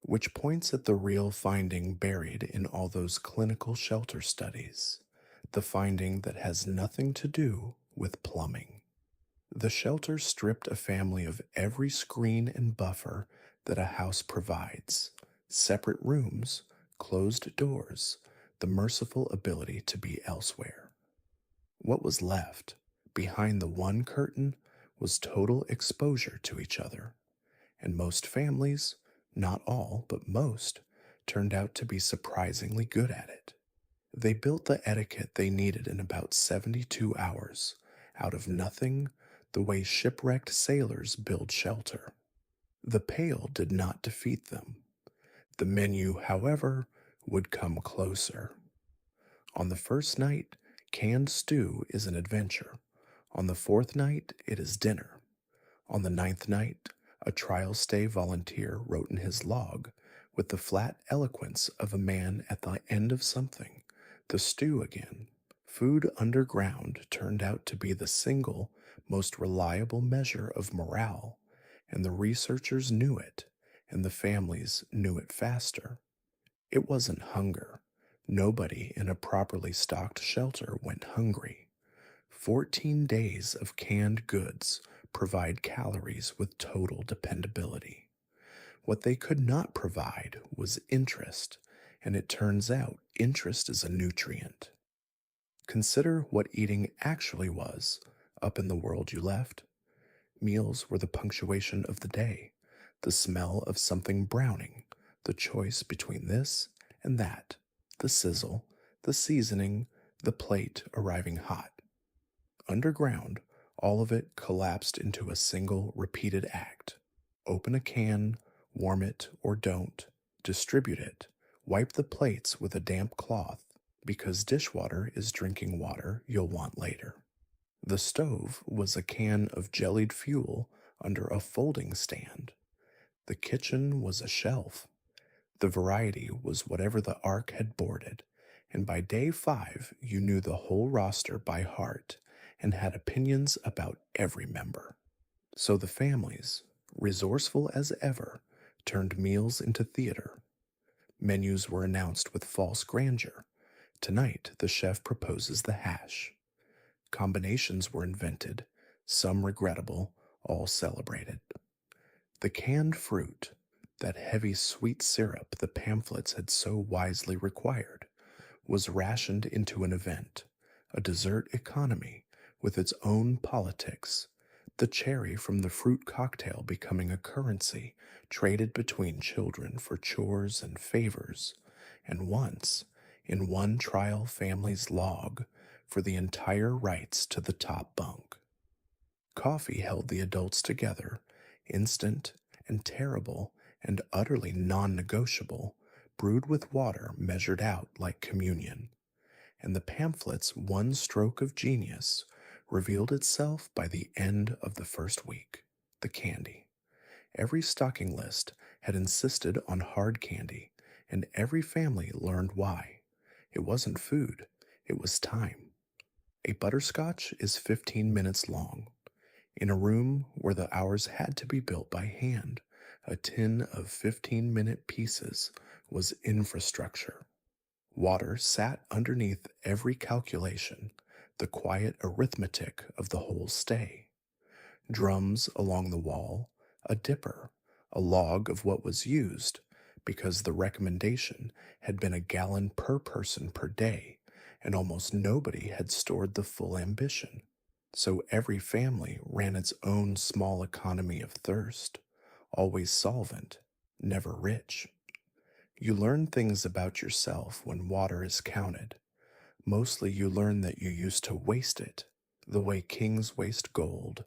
which points at the real finding buried in all those clinical shelter studies, the finding that has nothing to do with plumbing. The shelter stripped a family of every screen and buffer that a house provides, separate rooms, closed doors, the merciful ability to be elsewhere. What was left, behind the one curtain, was total exposure to each other, and most families, not all, but most, turned out to be surprisingly good at it. They built the etiquette they needed in about 72 hours, out of nothing, the way shipwrecked sailors build shelter. The pail did not defeat them. The menu, however, would come closer. On the first night, canned stew is an adventure. On the 4th night, it is dinner. On the 9th night, a trial stay volunteer wrote in his log, with the flat eloquence of a man at the end of something, the stew again, Food underground turned out to be the single most reliable measure of morale, and the researchers knew it, and the families knew it faster. It wasn't hunger. Nobody in a properly stocked shelter went hungry. 14 days of canned goods provide calories with total dependability. What they could not provide was interest, and it turns out interest is a nutrient. Consider what eating actually was up in the world you left. Meals were the punctuation of the day, the smell of something browning, the choice between this and that, the sizzle, the seasoning, the plate arriving hot. Underground, all of it collapsed into a single repeated act. Open a can, warm it or don't, distribute it, wipe the plates with a damp cloth, because dishwater is drinking water you'll want later. The stove was a can of jellied fuel under a folding stand. The kitchen was a shelf. The variety was whatever the ark had boarded, and by day 5 you knew the whole roster by heart and had opinions about every member. So the families, resourceful as ever, turned meals into theater. Menus were announced with false grandeur. Tonight the chef proposes the hash. Combinations were invented, some regrettable, all celebrated. The canned fruit, that heavy sweet syrup the pamphlets had so wisely required, was rationed into an event, a dessert economy with its own politics, the cherry from the fruit cocktail becoming a currency traded between children for chores and favors, and once, in one trial family's log, for the entire rights to the top bunk. Coffee held the adults together, instant and terrible and utterly non-negotiable, brewed with water measured out like communion. And the pamphlet's one stroke of genius revealed itself by the end of the first week: the candy. Every stocking list had insisted on hard candy, and every family learned why. It wasn't food, it was time. A butterscotch is 15 minutes long. In a room where the hours had to be built by hand, a tin of 15-minute pieces was infrastructure. Water sat underneath every calculation, the quiet arithmetic of the whole stay. Drums along the wall, a dipper, a log of what was used, because the recommendation had been a gallon per person per day, and almost nobody had stored the full ambition. So every family ran its own small economy of thirst, always solvent, never rich. You learn things about yourself when water is counted. Mostly you learn that you used to waste it, the way kings waste gold,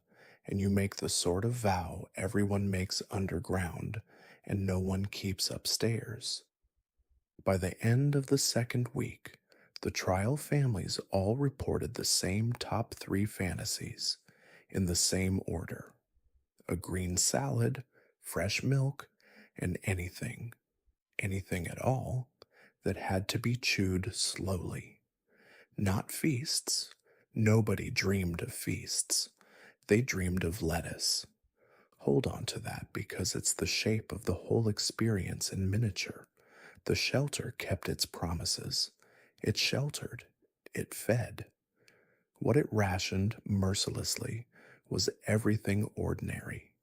and you make the sort of vow everyone makes underground and no one keeps upstairs. By the end of the second week, the trial families all reported the same top 3 fantasies, in the same order: a green salad, fresh milk, and anything at all, that had to be chewed slowly. Not feasts. Nobody dreamed of feasts. They dreamed of lettuce. Hold on to that, because it's the shape of the whole experience in miniature. The shelter kept its promises. It sheltered. It fed. What it rationed mercilessly was everything ordinary,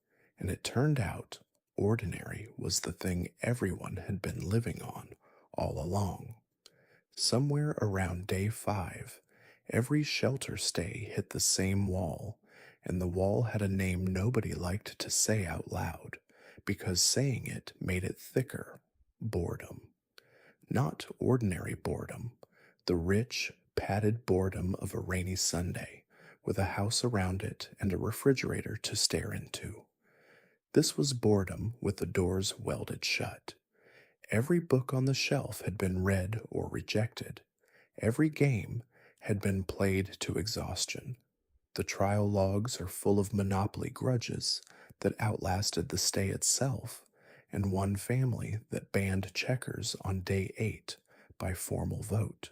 and it turned out ordinary was the thing everyone had been living on all along. Somewhere around day 5, every shelter stay hit the same wall, and the wall had a name nobody liked to say out loud, because saying it made it thicker: boredom. Not ordinary boredom, the rich, padded boredom of a rainy Sunday, with a house around it and a refrigerator to stare into. This was boredom with the doors welded shut. Every book on the shelf had been read or rejected. Every game had been played to exhaustion. The trial logs are full of monopoly grudges that outlasted the stay itself, and one family that banned checkers on day 8 by formal vote.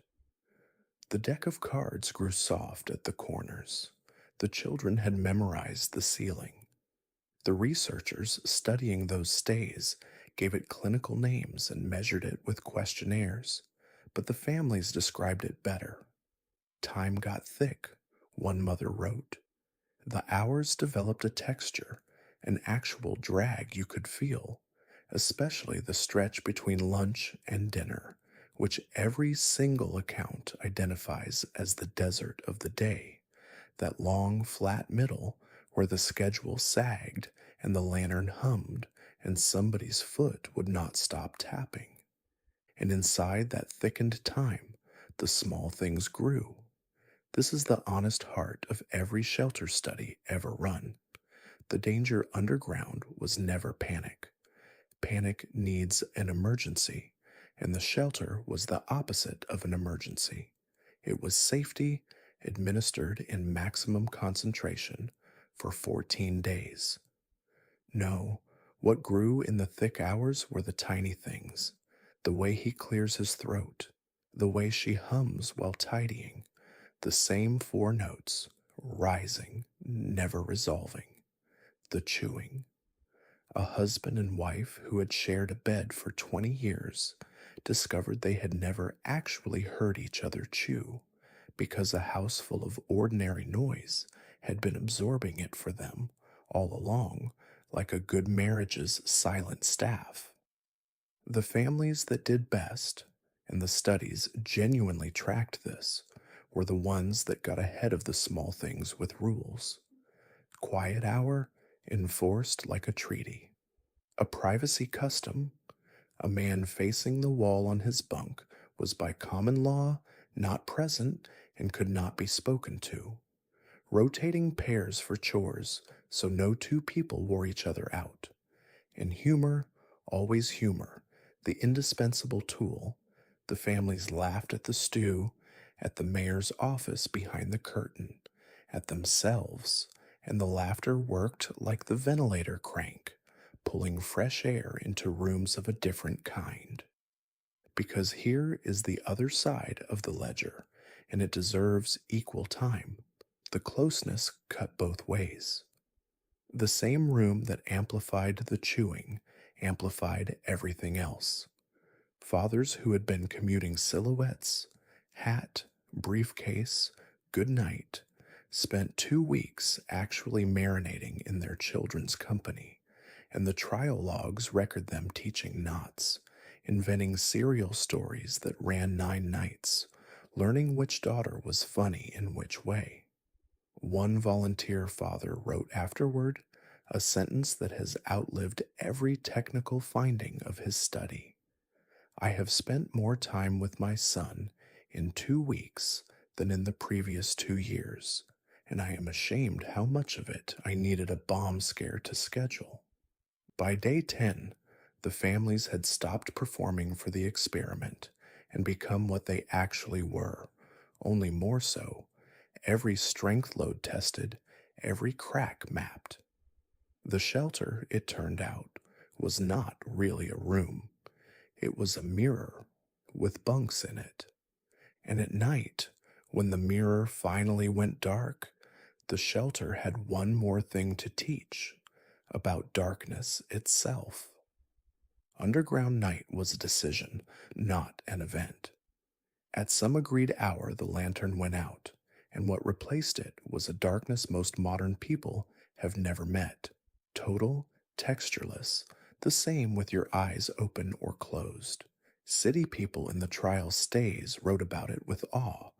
The deck of cards grew soft at the corners. The children had memorized the ceiling. The researchers studying those stays gave it clinical names and measured it with questionnaires, but the families described it better. Time got thick, one mother wrote. The hours developed a texture, an actual drag you could feel, especially the stretch between lunch and dinner, which every single account identifies as the desert of the day, that long, flat middle where the schedule sagged and the lantern hummed and somebody's foot would not stop tapping. And inside that thickened time, the small things grew. This is the honest heart of every shelter study ever run. The danger underground was never panic. Panic needs an emergency, and the shelter was the opposite of an emergency. It was safety administered in maximum concentration for 14 days. No, what grew in the thick hours were the tiny things, the way he clears his throat, the way she hums while tidying, the same four notes, rising, never resolving, the chewing. A husband and wife who had shared a bed for 20 years discovered they had never actually heard each other chew because a house full of ordinary noise had been absorbing it for them all along, like a good marriage's silent staff. The families that did best, and the studies genuinely tracked this, were the ones that got ahead of the small things with rules. Quiet hour enforced like a treaty. A privacy custom, a man facing the wall on his bunk was by common law not present and could not be spoken to. Rotating pairs for chores so no two people wore each other out. And humor, always humor, the indispensable tool. The families laughed at the stew, at the mayor's office behind the curtain, at themselves, and the laughter worked like the ventilator crank, pulling fresh air into rooms of a different kind. Because here is the other side of the ledger, and it deserves equal time. The closeness cut both ways. The same room that amplified the chewing amplified everything else. Fathers who had been commuting silhouettes, hat, briefcase, good night, spent 2 weeks actually marinating in their children's company, and the trial logs record them teaching knots, inventing serial stories that ran 9 nights, learning which daughter was funny in which way. One volunteer father wrote afterward a sentence that has outlived every technical finding of his study. I have spent more time with my son in 2 weeks than in the previous 2 years, and I am ashamed how much of it I needed a bomb scare to schedule. By day 10, the families had stopped performing for the experiment and become what they actually were, only more so. Every strength load tested, every crack mapped. The shelter, it turned out, was not really a room. It was a mirror with bunks in it. And at night, when the mirror finally went dark, the shelter had one more thing to teach about darkness itself. Underground night was a decision, not an event. At some agreed hour, the lantern went out, and what replaced it was a darkness most modern people have never met. Total, textureless, the same with your eyes open or closed. City people in the trial stays wrote about it with awe.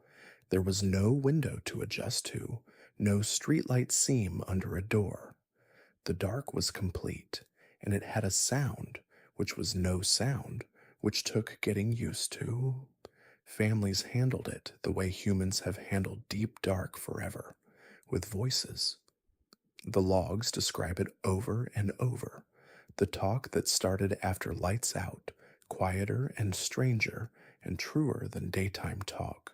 There was no window to adjust to, no streetlight seam under a door. The dark was complete, and it had a sound, which was no sound, which took getting used to. Families handled it the way humans have handled deep dark forever, with voices. The logs describe it over and over. The talk that started after lights out, quieter and stranger and truer than daytime talk.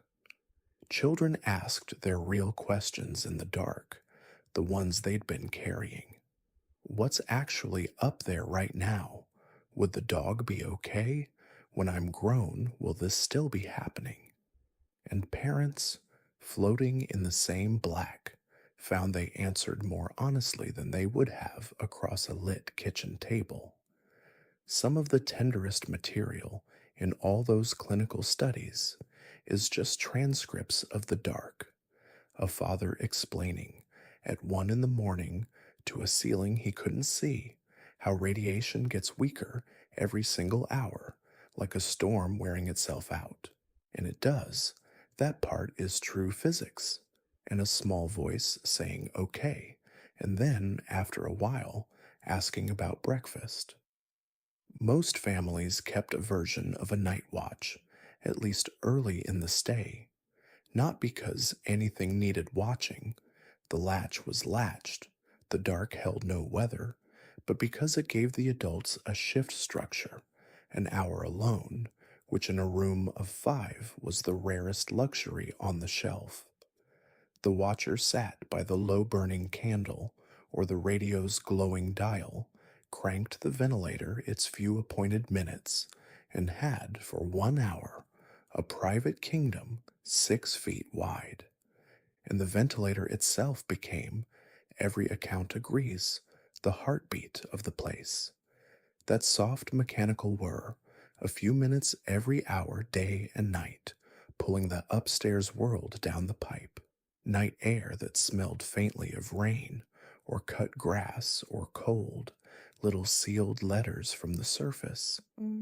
Children asked their real questions in the dark, the ones they'd been carrying. What's actually up there right now? Would the dog be okay? When I'm grown, will this still be happening? And parents, floating in the same black, found they answered more honestly than they would have across a lit kitchen table. Some of the tenderest material in all those clinical studies is just transcripts of the dark, a father explaining at 1 in the morning to a ceiling he couldn't see how radiation gets weaker every single hour, like a storm wearing itself out. And it does. That part is true physics. And a small voice saying, okay, and then, after a while, asking about breakfast. Most families kept a version of a night watch, at least early in the stay, not because anything needed watching, the latch was latched, the dark held no weather, but because it gave the adults a shift structure, an hour alone, which in a room of 5 was the rarest luxury on the shelf. The watcher sat by the low burning candle or the radio's glowing dial, cranked the ventilator its few appointed minutes, and had, for 1 hour, a private kingdom 6 feet wide. And the ventilator itself became, every account agrees, the heartbeat of the place. That soft mechanical whir, a few minutes every hour, day and night, pulling the upstairs world down the pipe. Night air that smelled faintly of rain, or cut grass, or cold, little sealed letters from the surface.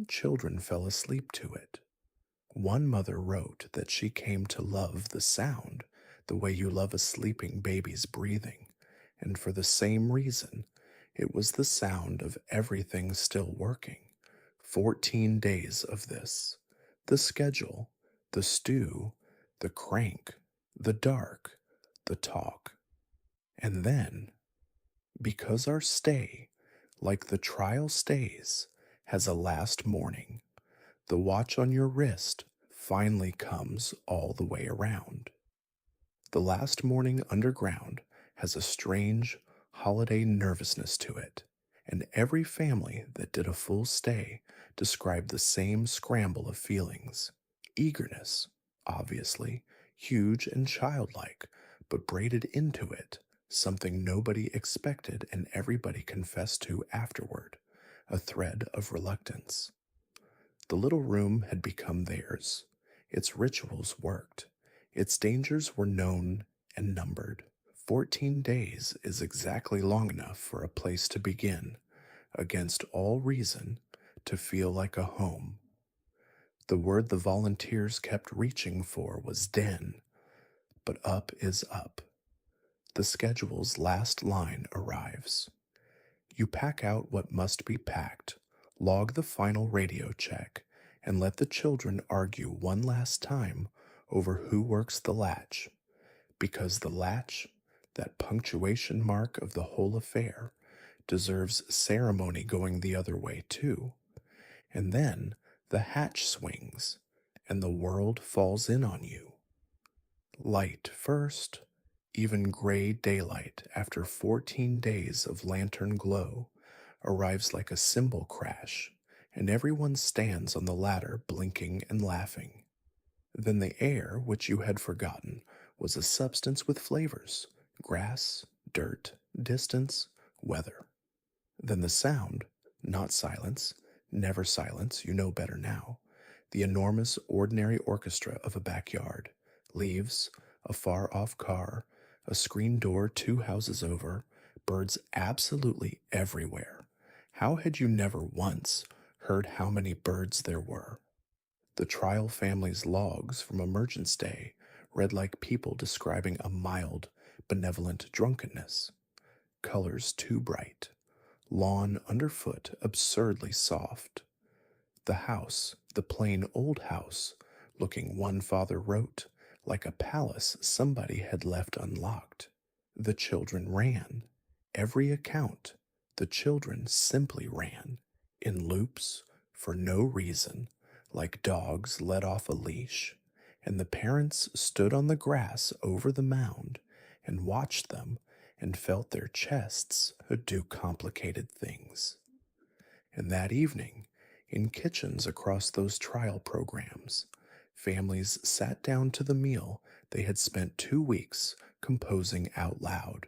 Children fell asleep to it. One mother wrote that she came to love the sound the way you love a sleeping baby's breathing, and for the same reason, it was the sound of everything still working. 14 days of this. The schedule, the stew, the crank, the dark, the talk. And then, because our stay, like the trial stays, has a last morning, the watch on your wrist finally comes all the way around. The last morning underground has a strange, holiday nervousness to it, and every family that did a full stay described the same scramble of feelings. Eagerness, obviously, huge and childlike, but braided into it, something nobody expected and everybody confessed to afterward, a thread of reluctance. The little room had become theirs. Its rituals worked. Its dangers were known and numbered. 14 days is exactly long enough for a place to begin, against all reason, to feel like a home. The word the volunteers kept reaching for was den, but up is up. The schedule's last line arrives. You pack out what must be packed, log the final radio check, and let the children argue one last time over who works the latch, because the latch, that punctuation mark of the whole affair, deserves ceremony going the other way too. And then the hatch swings, and the world falls in on you. Light first, even gray daylight after 14 days of lantern glow, arrives like a cymbal crash, and everyone stands on the ladder blinking and laughing. Then the air, which you had forgotten, was a substance with flavors: grass, dirt, distance, weather. Then the sound, not silence, never silence, you know better now, the enormous ordinary orchestra of a backyard, leaves, a far-off car, a screen door 2 houses over, birds absolutely everywhere. How had you never once heard how many birds there were? The trial family's logs from emergence day read like people describing a mild, benevolent drunkenness. Colors too bright. Lawn underfoot absurdly soft. The house, the plain old house, looking, one father wrote, like a palace somebody had left unlocked. The children ran. Every account, the children simply ran, in loops, for no reason, like dogs let off a leash, and the parents stood on the grass over the mound and watched them and felt their chests do complicated things. And that evening, in kitchens across those trial programs, Families sat down to the meal they had spent 2 weeks composing out loud.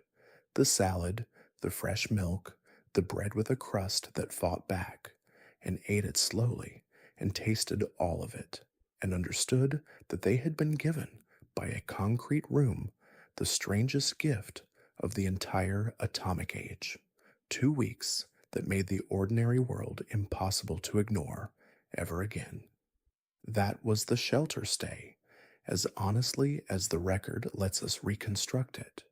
The salad, the fresh milk, the bread with a crust that fought back, and ate it slowly and tasted all of it, and understood that they had been given, by a concrete room, the strangest gift of the entire atomic age. 2 weeks that made the ordinary world impossible to ignore ever again. That was the shelter stay, as honestly as the record lets us reconstruct it.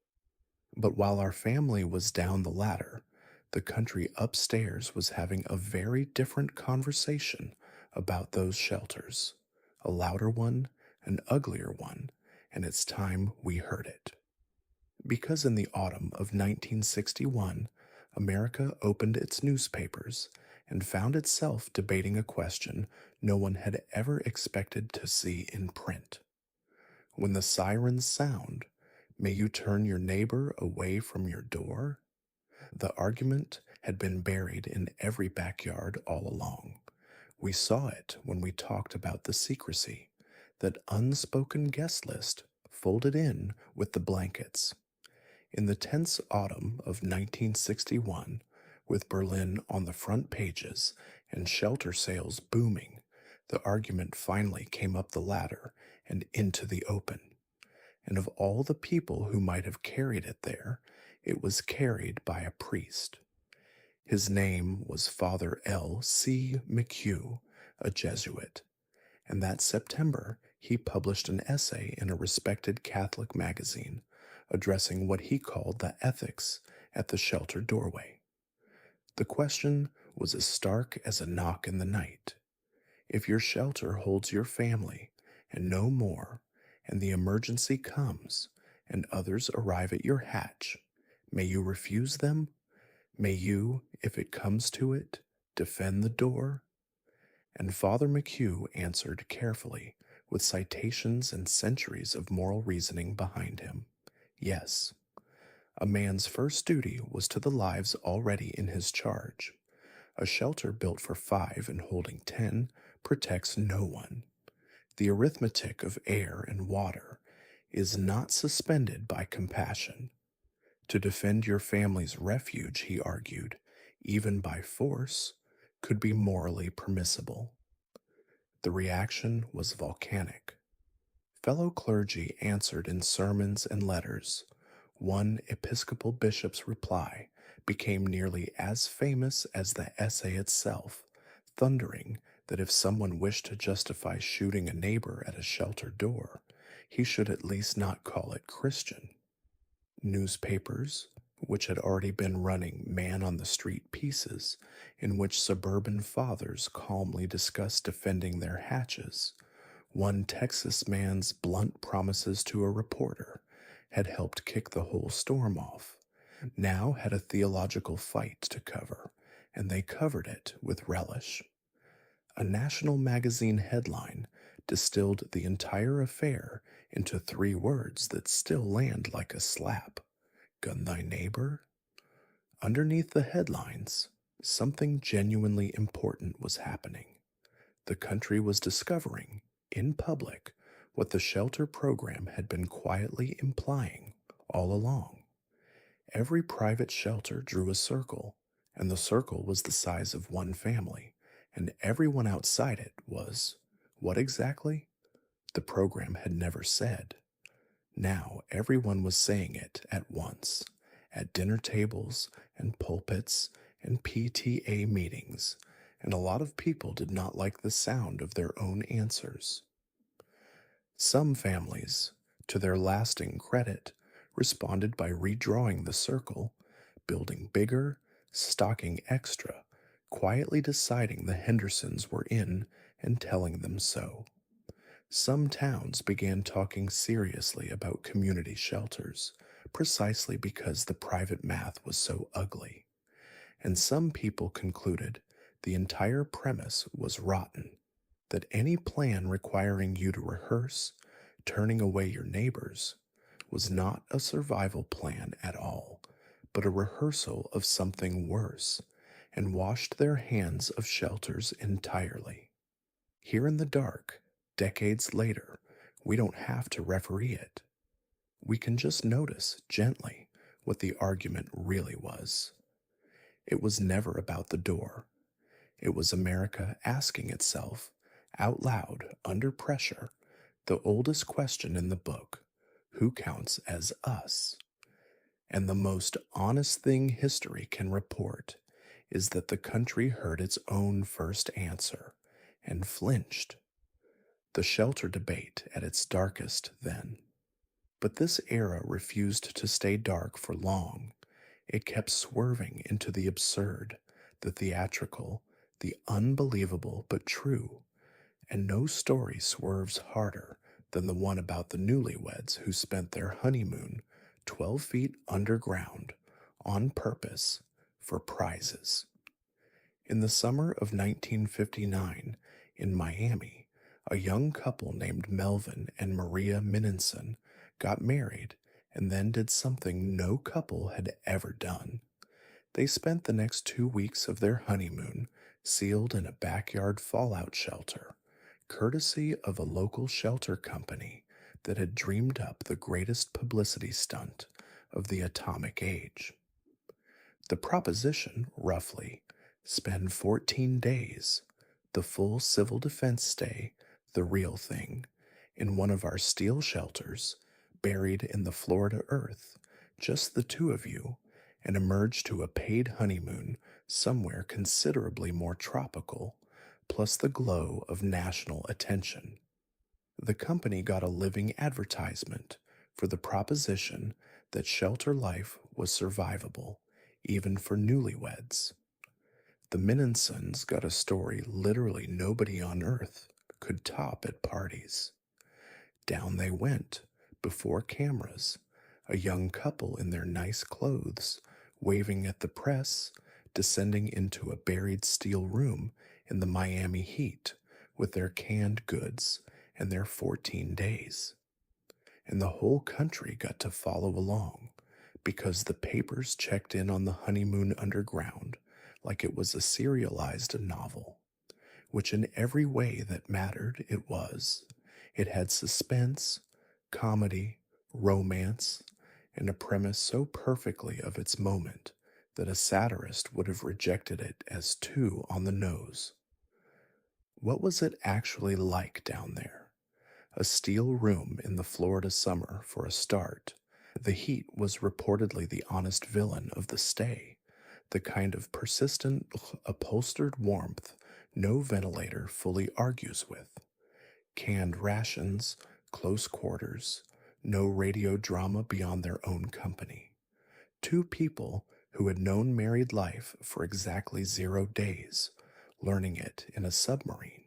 But while our family was down the ladder, the country upstairs was having a very different conversation about those shelters. A louder one, an uglier one, and it's time we heard it. Because in the autumn of 1961, America opened its newspapers and found itself debating a question no one had ever expected to see in print. When the sirens sound, may you turn your neighbor away from your door? The argument had been buried in every backyard all along. We saw it when we talked about the secrecy, that unspoken guest list folded in with the blankets. In the tense autumn of 1961, with Berlin on the front pages and shelter sales booming, the argument finally came up the ladder and into the open. And of all the people who might have carried it there, it was carried by a priest. His name was Father L. C. McHugh, a Jesuit, and that September he published an essay in a respected Catholic magazine addressing what he called the ethics at the shelter doorway. The question was as stark as a knock in the night. If your shelter holds your family and no more, and the emergency comes and others arrive at your hatch, may you refuse them? May you, if it comes to it, defend the door? And Father McHugh answered carefully, with citations and centuries of moral reasoning behind him. Yes, a man's first duty was to the lives already in his charge. A shelter built for 5 and holding 10 protects no one. The arithmetic of air and water is not suspended by compassion. To defend your family's refuge, he argued, even by force, could be morally permissible. The reaction was volcanic. Fellow clergy answered in sermons and letters. One Episcopal bishop's reply became nearly as famous as the essay itself, thundering that if someone wished to justify shooting a neighbor at a shelter door, he should at least not call it Christian. Newspapers, which had already been running man on the street pieces, in which suburban fathers calmly discussed defending their hatches, one Texas man's blunt promises to a reporter had helped kick the whole storm off, now had a theological fight to cover, and they covered it with relish. A national magazine headline distilled the entire affair into 3 words that still land like a slap. Gun thy neighbor? Underneath the headlines, something genuinely important was happening. The country was discovering, in public, what the shelter program had been quietly implying all along. Every private shelter drew a circle, and the circle was the size of one family, and everyone outside it was, what exactly? The program had never said. Now everyone was saying it at once, at dinner tables and pulpits and PTA meetings, and a lot of people did not like the sound of their own answers. Some families, to their lasting credit, responded by redrawing the circle, building bigger, stocking extra, quietly deciding the Hendersons were in and telling them so. Some towns began talking seriously about community shelters, precisely because the private math was so ugly. And some people concluded the entire premise was rotten, that any plan requiring you to rehearse turning away your neighbors was not a survival plan at all, but a rehearsal of something worse, and washed their hands of shelters entirely. Here in the dark, Decades later, we don't have to referee it. We can just notice gently what the argument really was. It was never about the door. It was America asking itself, out loud, under pressure, the oldest question in the book: who counts as us? And the most honest thing history can report is that the country heard its own first answer and flinched. The shelter debate at its darkest then. But this era refused to stay dark for long. It kept swerving into the absurd, the theatrical, the unbelievable but true. And no story swerves harder than the one about the newlyweds who spent their honeymoon 12 feet underground on purpose for prizes. In the summer of 1959, in Miami, a young couple named Melvin and Maria Minninson got married and then did something no couple had ever done. They spent the next 2 weeks of their honeymoon sealed in a backyard fallout shelter, courtesy of a local shelter company that had dreamed up the greatest publicity stunt of the atomic age. The proposition, roughly, spend 14 days, the full civil defense stay, the real thing, in one of our steel shelters, buried in the Florida earth, just the two of you, and emerge to a paid honeymoon somewhere considerably more tropical, plus the glow of national attention. The company got a living advertisement for the proposition that shelter life was survivable, even for newlyweds. The Minninsons got a story literally nobody on earth could top at parties. Down they went, before cameras, a young couple in their nice clothes, waving at the press, descending into a buried steel room in the Miami heat with their canned goods and their 14 days. And the whole country got to follow along because the papers checked in on the honeymoon underground like it was a serialized novel, which in every way that mattered it was. It had suspense, comedy, romance, and a premise so perfectly of its moment that a satirist would have rejected it as too on the nose. What was it actually like down there? A steel room in the Florida summer for a start. The heat was reportedly the honest villain of the stay, the kind of persistent, upholstered warmth no ventilator fully argues with. Canned rations, close quarters, no radio drama beyond their own company. Two people who had known married life for exactly 0 days, learning it in a submarine.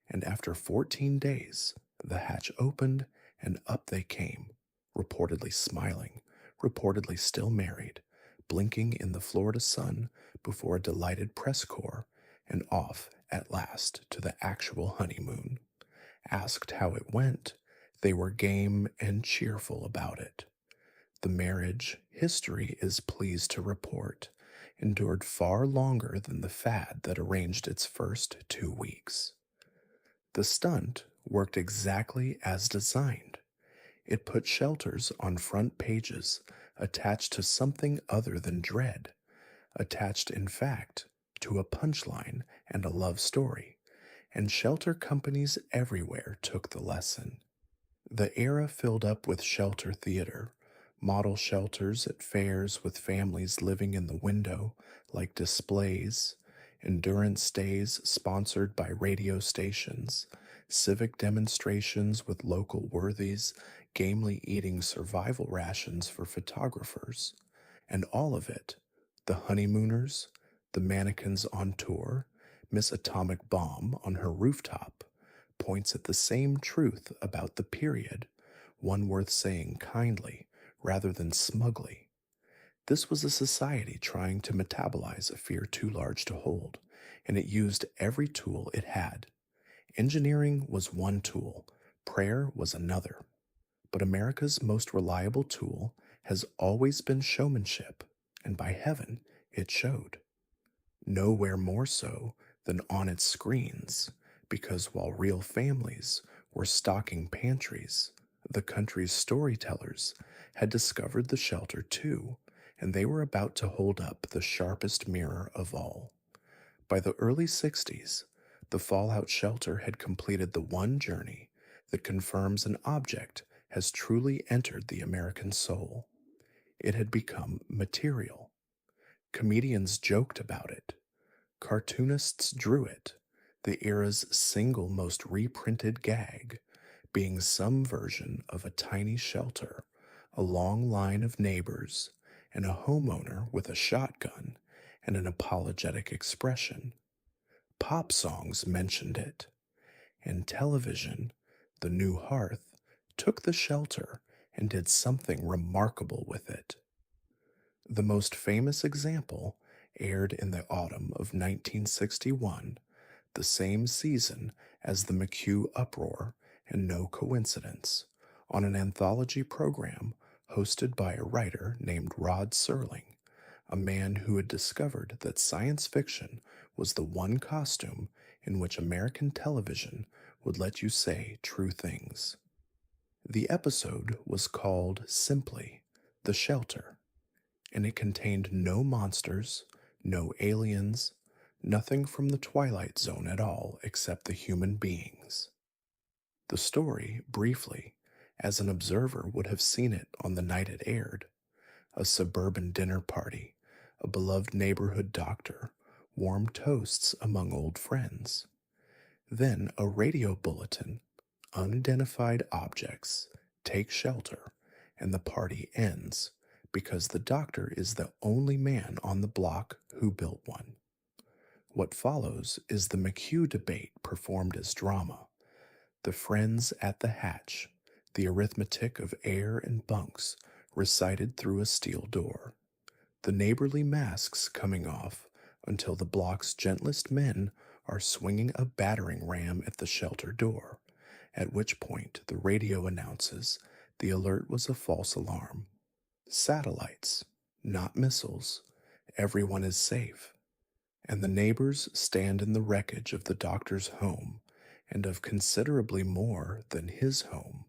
And after 14 days, the hatch opened and up they came, reportedly smiling, reportedly still married, blinking in the Florida sun before a delighted press corps, and off at last to the actual honeymoon. Asked how it went, they were game and cheerful about it. The marriage, history is pleased to report, endured far longer than the fad that arranged its first 2 weeks. The stunt worked exactly as designed. It put shelters on front pages attached to something other than dread, attached, in fact, to a punchline and a love story, and shelter companies everywhere took the lesson. The era filled up with shelter theater, model shelters at fairs with families living in the window like displays, endurance stays sponsored by radio stations, civic demonstrations with local worthies gamely eating survival rations for photographers, and all of it, the honeymooners, the mannequins on tour, Miss Atomic Bomb on her rooftop, points at the same truth about the period, one worth saying kindly rather than smugly. This was a society trying to metabolize a fear too large to hold, and it used every tool it had. Engineering was one tool, prayer was another. But America's most reliable tool has always been showmanship, and by heaven, it showed. Nowhere more so than on its screens, because while real families were stocking pantries, the country's storytellers had discovered the shelter too, and they were about to hold up the sharpest mirror of all. By the early 60s, the Fallout shelter had completed the one journey that confirms an object has truly entered the American soul. It had become material. Comedians joked about it. Cartoonists drew it, the era's single most reprinted gag being some version of a tiny shelter, a long line of neighbors, and a homeowner with a shotgun and an apologetic expression. Pop songs mentioned it, and television, the new hearth, took the shelter and did something remarkable with it. The most famous example aired in the autumn of 1961, the same season as the McHugh uproar, and no coincidence, on an anthology program hosted by a writer named Rod Serling, a man who had discovered that science fiction was the one costume in which American television would let you say true things. The episode was called simply The Shelter, and it contained no monsters, no aliens, nothing from the Twilight Zone at all except the human beings. The story, briefly, as an observer would have seen it on the night it aired, a suburban dinner party, a beloved neighborhood doctor, warm toasts among old friends. Then a radio bulletin, unidentified objects, take shelter, and the party ends because the doctor is the only man on the block who built one. What follows is the McHugh debate performed as drama, the friends at the hatch, the arithmetic of air and bunks recited through a steel door, the neighborly masks coming off until the block's gentlest men are swinging a battering ram at the shelter door, at which point the radio announces the alert was a false alarm. Satellites, not missiles. Everyone is safe. And the neighbors stand in the wreckage of the doctor's home and of considerably more than his home,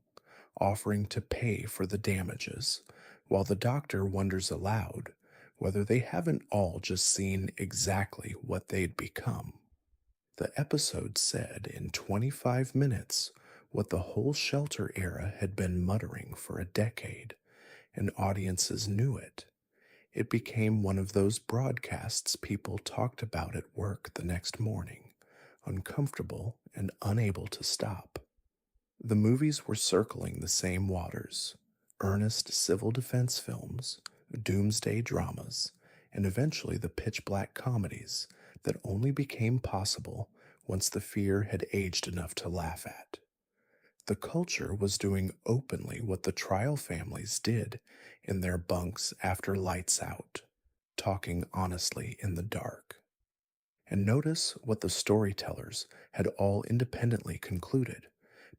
offering to pay for the damages, while the doctor wonders aloud whether they haven't all just seen exactly what they'd become. The episode said in 25 minutes what the whole shelter era had been muttering for a decade, and audiences knew it. It became one of those broadcasts people talked about at work the next morning, uncomfortable and unable to stop. The movies were circling the same waters, earnest civil defense films, doomsday dramas, and eventually the pitch black comedies that only became possible once the fear had aged enough to laugh at. The culture was doing openly what the trial families did in their bunks after lights out, talking honestly in the dark. And notice what the storytellers had all independently concluded,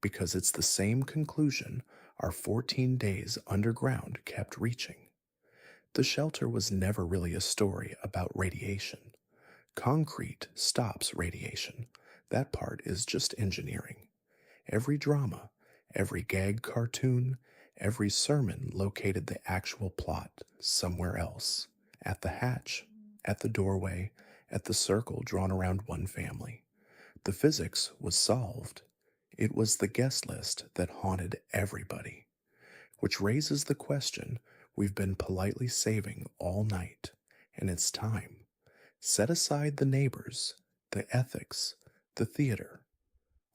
because it's the same conclusion our 14 days underground kept reaching. The shelter was never really a story about radiation. Concrete stops radiation. That part is just engineering. Every drama, every gag cartoon, every sermon located the actual plot somewhere else, at the hatch, at the doorway, at the circle drawn around one family. The physics was solved. It was the guest list that haunted everybody, which raises the question we've been politely saving all night, and it's time. Set aside the neighbors, the ethics, the theater.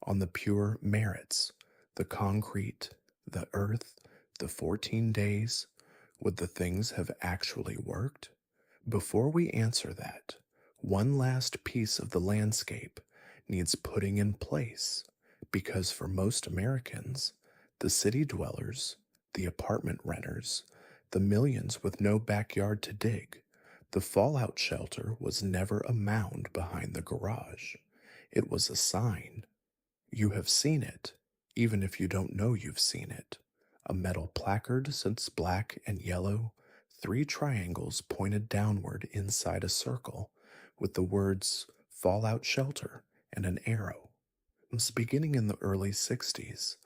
On the pure merits, the concrete, the earth, the 14 days, would the things have actually worked? Before we answer that, one last piece of the landscape needs putting in place, because for most Americans, the city dwellers, the apartment renters, the millions with no backyard to dig, the fallout shelter was never a mound behind the garage. It was a sign. You have seen it, even if you don't know you've seen it. A metal placard since black and yellow, 3 triangles pointed downward inside a circle, with the words Fallout Shelter and an arrow. Beginning in the early 60s,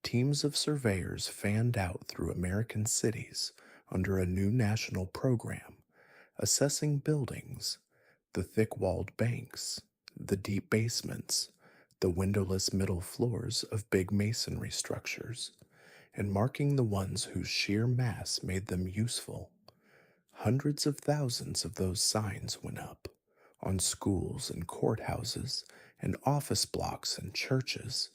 teams of surveyors fanned out through American cities under a new national program, assessing buildings, the thick walled banks, the deep basements, the windowless middle floors of big masonry structures, and marking the ones whose sheer mass made them useful. Hundreds of thousands of those signs went up on schools and courthouses and office blocks and churches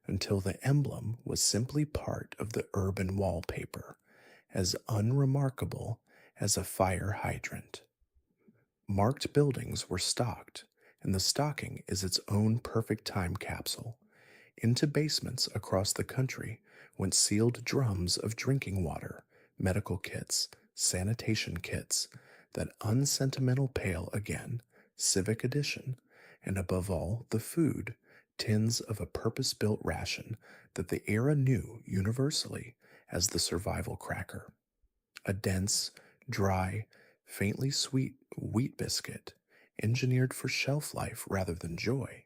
until the emblem was simply part of the urban wallpaper, as unremarkable as a fire hydrant. Marked buildings were stocked, and the stocking is its own perfect time capsule. Into basements across the country went sealed drums of drinking water, medical kits, sanitation kits, that unsentimental pail again, civic edition, and above all, the food, tins of a purpose built ration that the era knew universally as the survival cracker. A dense, dry, faintly sweet wheat biscuit, engineered for shelf life rather than joy,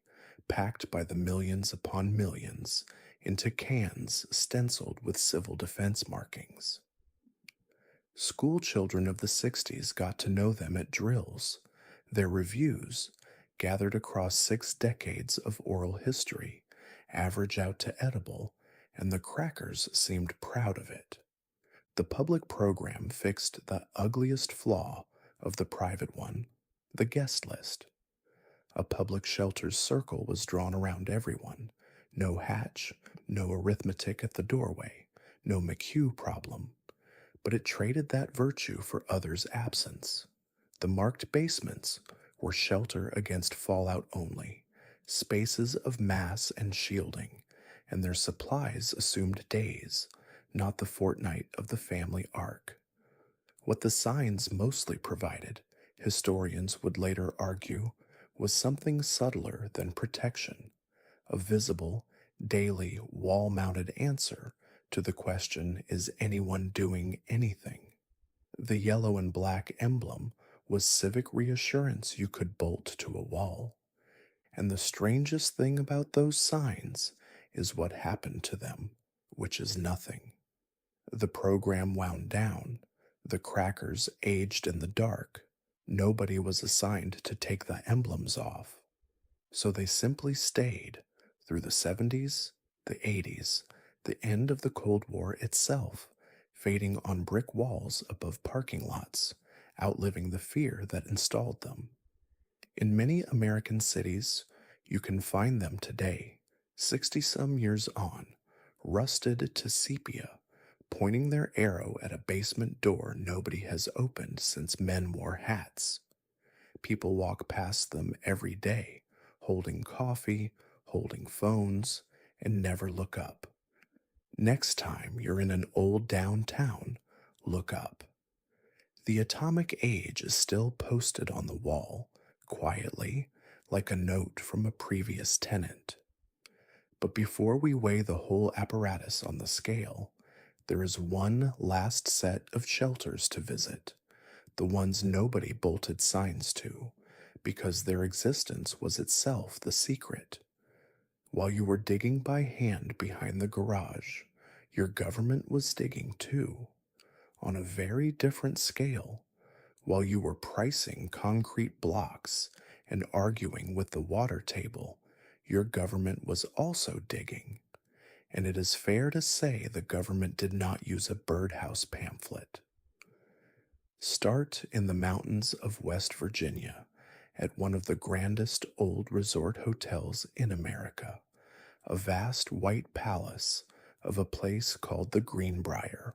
packed by the millions upon millions into cans stenciled with civil defense markings. School children of the 60s got to know them at drills. Their reviews, gathered across 6 decades of oral history, average out to edible, and the crackers seemed proud of it. The public program fixed the ugliest flaw of the private one, the guest list. A public shelter's circle was drawn around everyone. No hatch, no arithmetic at the doorway, no McHugh problem. But it traded that virtue for others' absence. The marked basements were shelter against fallout only, spaces of mass and shielding, and their supplies assumed days, not the fortnight of the family ark. What the signs mostly provided, historians would later argue, was something subtler than protection, a visible, daily, wall mounted answer to the question, is anyone doing anything? The yellow and black emblem was civic reassurance you could bolt to a wall. And the strangest thing about those signs is what happened to them, which is nothing. The program wound down, the crackers aged in the dark. Nobody was assigned to take the emblems off. So they simply stayed through the 70s, the 80s, the end of the Cold War itself, fading on brick walls above parking lots, outliving the fear that installed them. In many American cities, you can find them today, 60-some years on, rusted to sepia, pointing their arrow at a basement door nobody has opened since men wore hats. People walk past them every day, holding coffee, holding phones, and never look up. Next time you're in an old downtown, look up. The atomic age is still posted on the wall, quietly, like a note from a previous tenant. But before we weigh the whole apparatus on the scale, there is one last set of shelters to visit, the ones nobody bolted signs to, because their existence was itself the secret. While you were digging by hand behind the garage, your government was digging too, on a very different scale. While you were pricing concrete blocks and arguing with the water table, your government was also digging. And it is fair to say the government did not use a birdhouse pamphlet. Start in the mountains of West Virginia at one of the grandest old resort hotels in America, a vast white palace of a place called the Greenbrier,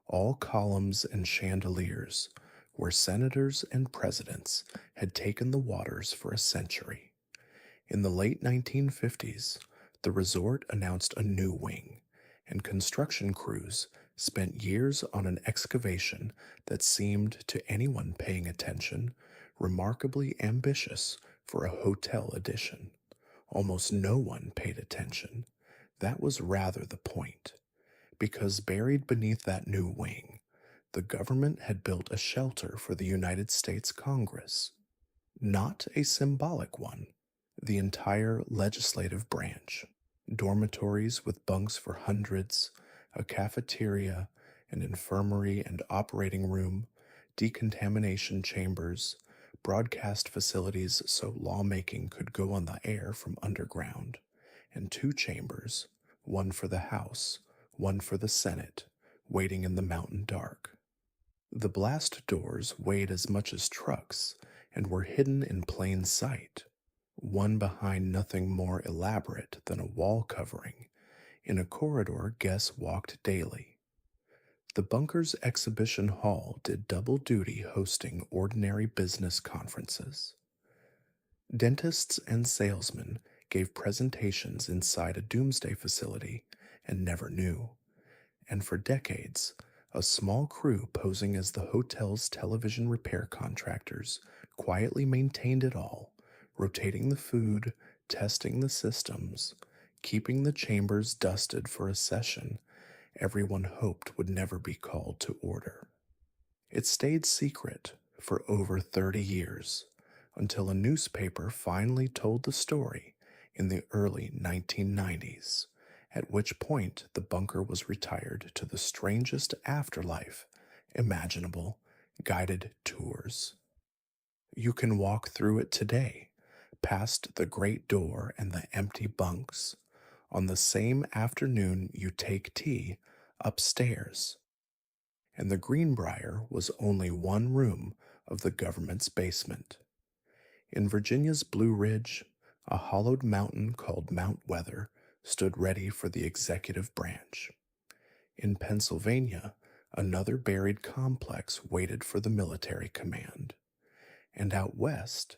all columns and chandeliers, where senators and presidents had taken the waters for a century. In the late 1950s, the resort announced a new wing, and construction crews spent years on an excavation that seemed to anyone paying attention remarkably ambitious for a hotel addition. Almost no one paid attention. That was rather the point, because buried beneath that new wing, the government had built a shelter for the United States Congress. Not a symbolic one, the entire legislative branch. dormitories with bunks for hundreds, a cafeteria, an infirmary and operating room, decontamination chambers, broadcast facilities so lawmaking could go on the air from underground, and two chambers, one for the House, one for the Senate, waiting in the mountain dark. The blast doors weighed as much as trucks and were hidden in plain sight, one behind nothing more elaborate than a wall covering. In a corridor guests walked daily. The bunker's exhibition hall did double duty hosting ordinary business conferences. Dentists and salesmen gave presentations inside a doomsday facility and never knew. And for decades, a small crew posing as the hotel's television repair contractors quietly maintained it all, rotating the food, testing the systems, keeping the chambers dusted for a session everyone hoped would never be called to order. It stayed secret for over 30 years until a newspaper finally told the story in the early 1990s, at which point the bunker was retired to the strangest afterlife imaginable, guided tours. You can walk through it today, past the great door and the empty bunks, on the same afternoon you take tea upstairs. And the Greenbrier was only one room of the government's basement. In Virginia's Blue Ridge, a hollowed mountain called Mount Weather stood ready for the executive branch. In Pennsylvania, another buried complex waited for the military command. And out west,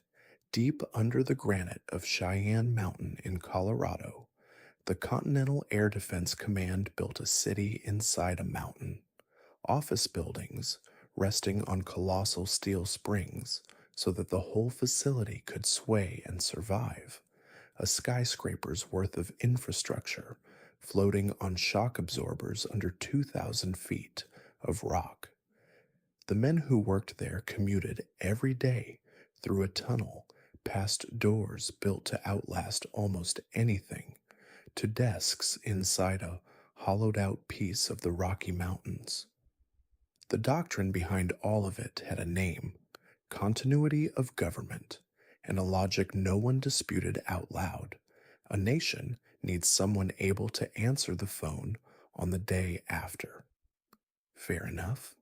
deep under the granite of Cheyenne Mountain in Colorado, the Continental Air Defense Command built a city inside a mountain. Office buildings resting on colossal steel springs so that the whole facility could sway and survive. A skyscraper's worth of infrastructure floating on shock absorbers under 2,000 feet of rock. The men who worked there commuted every day through a tunnel, past doors built to outlast almost anything, to desks inside a hollowed out piece of the Rocky Mountains. The doctrine behind all of it had a name: continuity of government, and a logic no one disputed out loud. A nation needs someone able to answer the phone on the day after. Fair enough.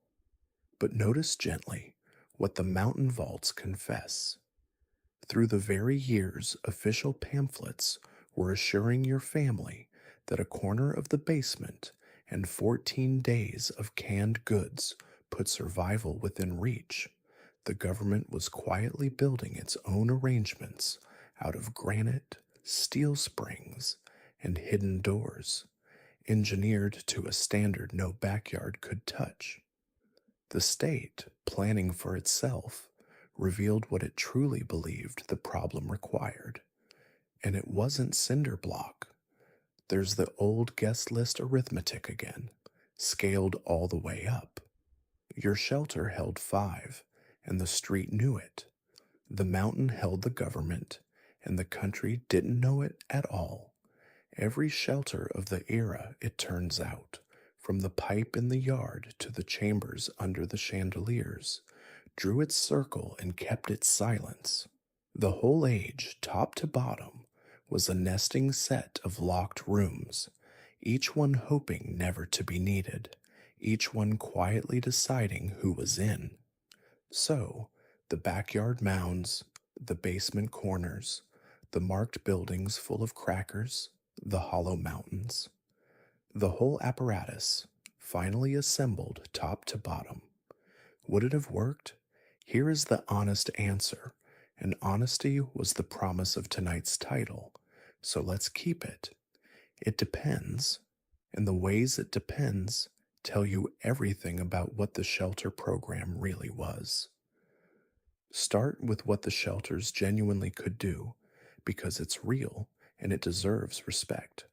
But notice gently what the mountain vaults confess. Through the very years official pamphlets were assuring your family that a corner of the basement and 14 days of canned goods put survival within reach, the government was quietly building its own arrangements out of granite, steel springs, and hidden doors, engineered to a standard no backyard could touch. The state, planning for itself, revealed what it truly believed the problem required. And it wasn't cinder block. There's the old guest list arithmetic again, scaled all the way up. Your shelter held 5, and the street knew it. The mountain held the government, and the country didn't know it at all. Every shelter of the era, it turns out, from the pipe in the yard to the chambers under the chandeliers, drew its circle and kept its silence. The whole age, top to bottom, was a nesting set of locked rooms, each one hoping never to be needed, each one quietly deciding who was in. So, the backyard mounds, the basement corners, the marked buildings full of crackers, the hollow mountains. The whole apparatus, finally assembled top to bottom. Would it have worked? Here is the honest answer, and honesty was the promise of tonight's title, so let's keep it. It depends, and the ways it depends tell you everything about what the shelter program really was. Start with what the shelters genuinely could do, because it's real and it deserves respect.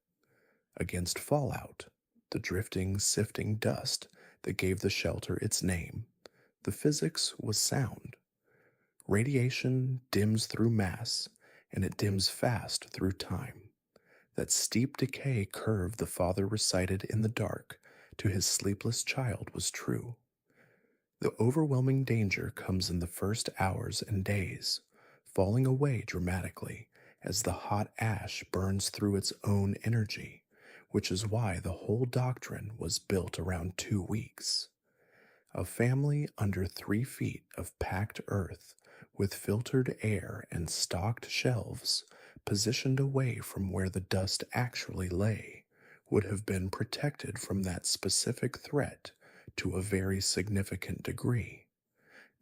Against fallout, the drifting, sifting dust that gave the shelter its name, the physics was sound. Radiation dims through mass, and it dims fast through time. That steep decay curve the father recited in the dark to his sleepless child was true. The overwhelming danger comes in the first hours and days, falling away dramatically as the hot ash burns through its own energy, which is why the whole doctrine was built around 2 weeks. A family under 3 feet of packed earth with filtered air and stocked shelves positioned away from where the dust actually lay would have been protected from that specific threat to a very significant degree.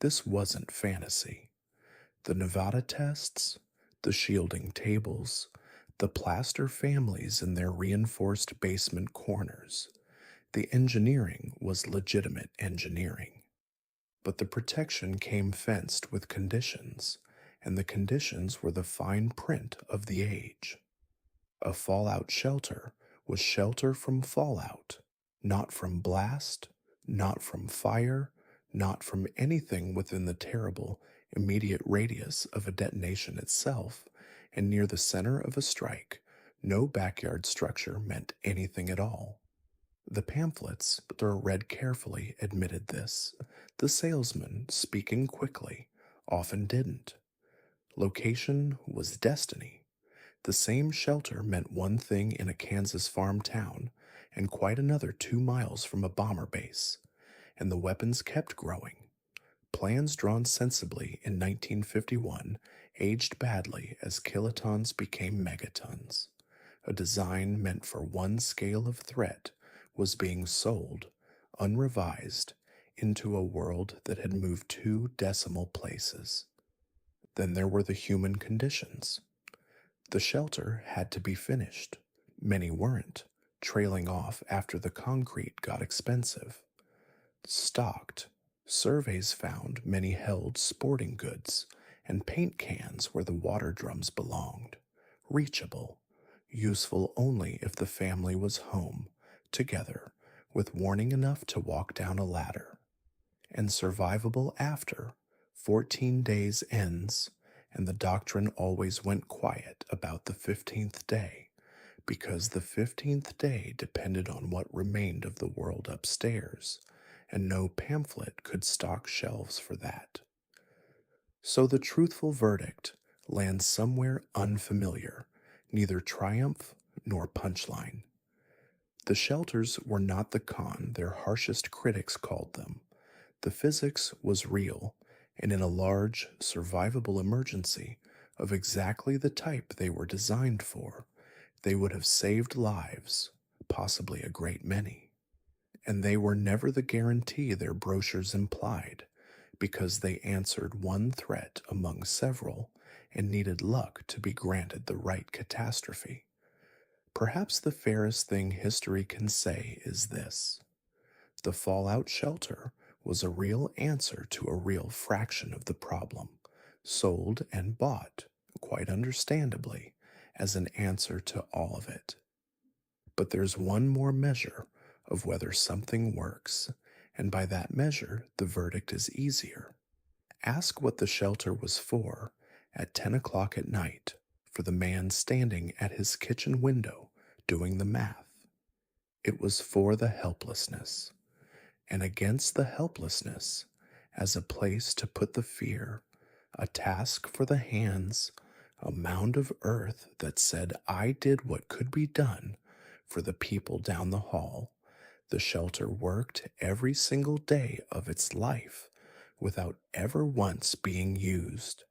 This wasn't fantasy. The Nevada tests, the shielding tables, the plaster families in their reinforced basement corners. The engineering was legitimate engineering. But the protection came fenced with conditions, and the conditions were the fine print of the age. A fallout shelter was shelter from fallout, not from blast, not from fire, not from anything within the terrible immediate radius of a detonation itself, and near the center of a strike, no backyard structure meant anything at all. The pamphlets, though read carefully, admitted this. The salesman, speaking quickly, often didn't. Location was destiny. The same shelter meant one thing in a Kansas farm town and quite another 2 miles from a bomber base, and the weapons kept growing. Plans drawn sensibly in 1951 aged badly as kilotons became megatons. A design meant for one scale of threat was being sold, unrevised, into a world that had moved 2 decimal places. Then there were the human conditions. The shelter had to be finished. Many weren't, trailing off after the concrete got expensive. Stocked, surveys found many held sporting goods and paint cans where the water drums belonged. Reachable, useful only if the family was home, together, with warning enough to walk down a ladder. And survivable after 14 days ends, and the doctrine always went quiet about the 15th day, because the 15th day depended on what remained of the world upstairs, and no pamphlet could stock shelves for that. So the truthful verdict lands somewhere unfamiliar, neither triumph nor punchline. The shelters were not the con their harshest critics called them. The physics was real, and in a large, survivable emergency of exactly the type they were designed for, they would have saved lives, possibly a great many. And they were never the guarantee their brochures implied, because they answered one threat among several and needed luck to be granted the right catastrophe. Perhaps the fairest thing history can say is this: the fallout shelter was a real answer to a real fraction of the problem, sold and bought, quite understandably, as an answer to all of it. But there's one more measure of whether something works, and by that measure the verdict is easier. Ask what the shelter was for at 10 o'clock at night for the man standing at his kitchen window doing the math. It was for the helplessness, and against the helplessness, as a place to put the fear, a task for the hands, a mound of earth that said, I did what could be done for the people down the hall. The shelter worked every single day of its life without ever once being used.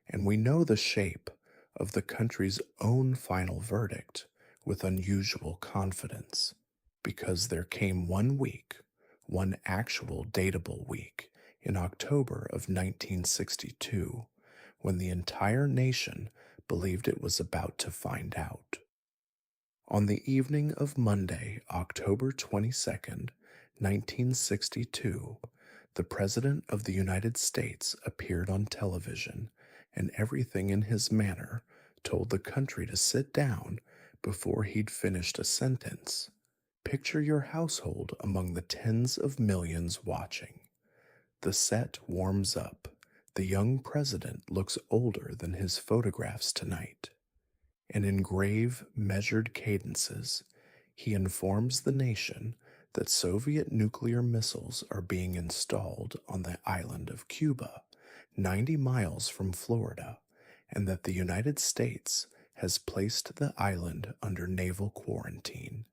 And we know the shape of the country's own final verdict with unusual confidence, because there came one week, one actual datable week, in October of 1962, when the entire nation believed it was about to find out. On the evening of Monday, October 22nd, 1962, the President of the United States appeared on television, and everything in his manner told the country to sit down before he'd finished a sentence. Picture your household among the tens of millions watching. The set warms up. The young president looks older than his photographs tonight. and in grave, measured cadences, he informs the nation that Soviet nuclear missiles are being installed on the island of Cuba, 90 miles from Florida, and that the United States has placed the island under naval quarantine,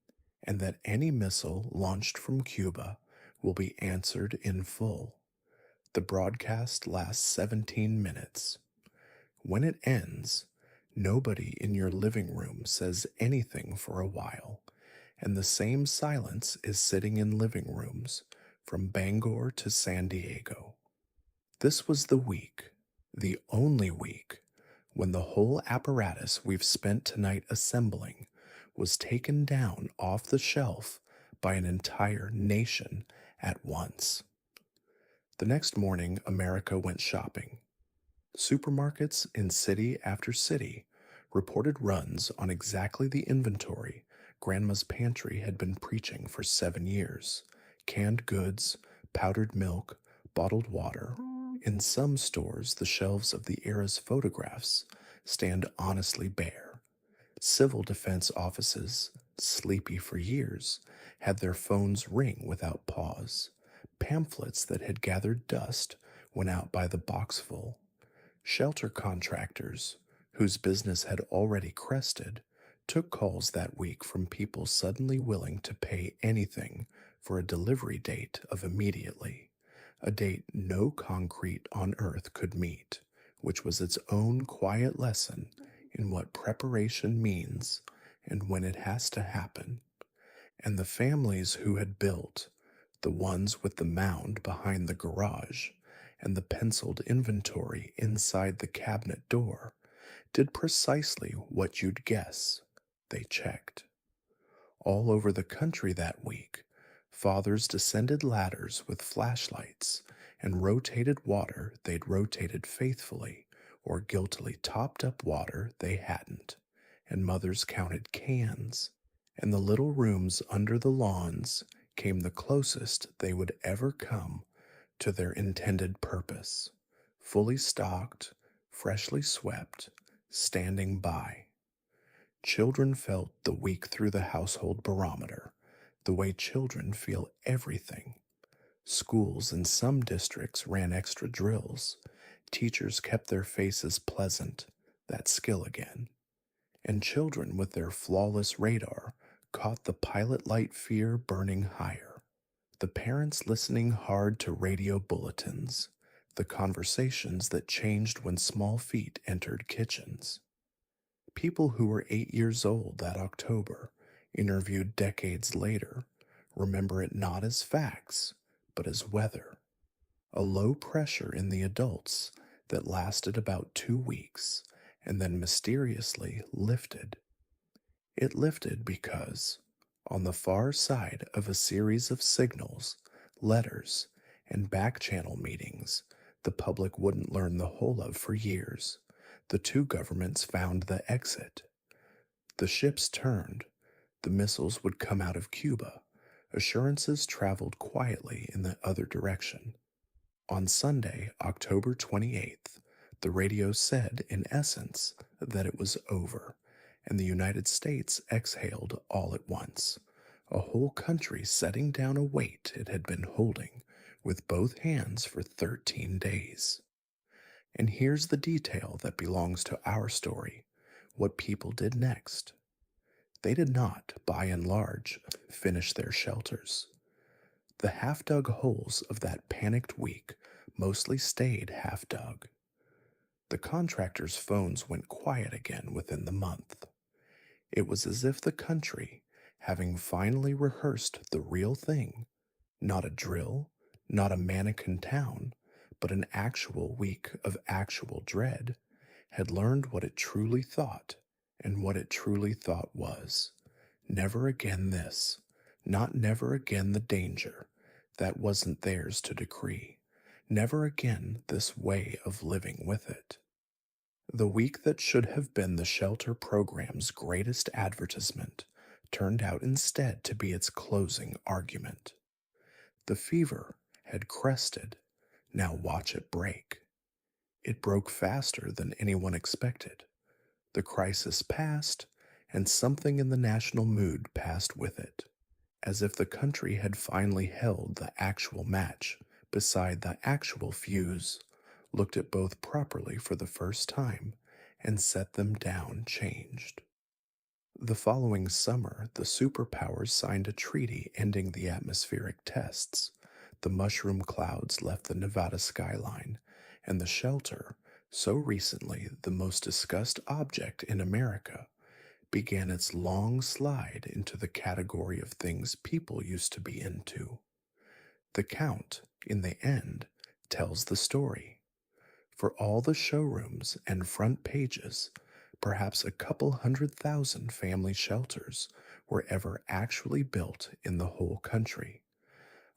and that any missile launched from Cuba will be answered in full. The broadcast lasts 17 minutes. When it ends, nobody in your living room says anything for a while, and the same silence is sitting in living rooms from Bangor to San Diego. This was the week, the only week, when the whole apparatus we've spent tonight assembling was taken down off the shelf by an entire nation at once. The next morning, America went shopping. Supermarkets in city after city reported runs on exactly the inventory Grandma's Pantry had been preaching for 7 years: canned goods, powdered milk, bottled water. In some stores, the shelves of the era's photographs stand honestly bare. Civil defense offices, sleepy for years, had their phones ring without pause. Pamphlets that had gathered dust went out by the boxful. Shelter contractors, whose business had already crested, took calls that week from people suddenly willing to pay anything for a delivery date of immediately, a date no concrete on earth could meet, which was its own quiet lesson in what preparation means and when it has to happen. And the families who had built, the ones with the mound behind the garage, and the penciled inventory inside the cabinet door, did precisely what you'd guess. They checked. All over the country that week, fathers descended ladders with flashlights and rotated water they'd rotated faithfully or guiltily topped up water they hadn't, and mothers counted cans, and the little rooms under the lawns came the closest they would ever come to their intended purpose, fully stocked, freshly swept, standing by. Children felt the week through the household barometer, the way children feel everything. Schools in some districts ran extra drills. Teachers kept their faces pleasant, that skill again. And children with their flawless radar caught the pilot light fear burning higher. The parents listening hard to radio bulletins, the conversations that changed when small feet entered kitchens. People who were 8 years old that October, interviewed decades later, remember it not as facts, but as weather. A low pressure in the adults that lasted about 2 weeks and then mysteriously lifted. It lifted because, on the far side of a series of signals, letters, and back-channel meetings the public wouldn't learn the whole of for years, the two governments found the exit. The ships turned. The missiles would come out of Cuba. Assurances traveled quietly in the other direction. On Sunday, October 28th, the radio said, in essence, that it was over, and the United States exhaled all at once, a whole country setting down a weight it had been holding with both hands for 13 days. And here's the detail that belongs to our story, what people did next. They did not, by and large, finish their shelters. The half-dug holes of that panicked week mostly stayed half-dug. The contractors' phones went quiet again within the month. It was as if the country, having finally rehearsed the real thing, not a drill, not a mannequin town, but an actual week of actual dread, had learned what it truly thought, and what it truly thought was, never again this, not never again the danger, that wasn't theirs to decree, never again this way of living with it. The week that should have been the shelter program's greatest advertisement turned out instead to be its closing argument. The fever had crested. Now watch it break. It broke faster than anyone expected. The crisis passed, and something in the national mood passed with it, as if the country had finally held the actual match beside the actual fuse, looked at both properly for the first time, and set them down changed. The following summer, the superpowers signed a treaty ending the atmospheric tests. The mushroom clouds left the Nevada skyline, and the shelter, so recently the most discussed object in America, began its long slide into the category of things people used to be into. The Count, in the end, tells the story. For all the showrooms and front pages, perhaps a couple 100,000 family shelters were ever actually built in the whole country,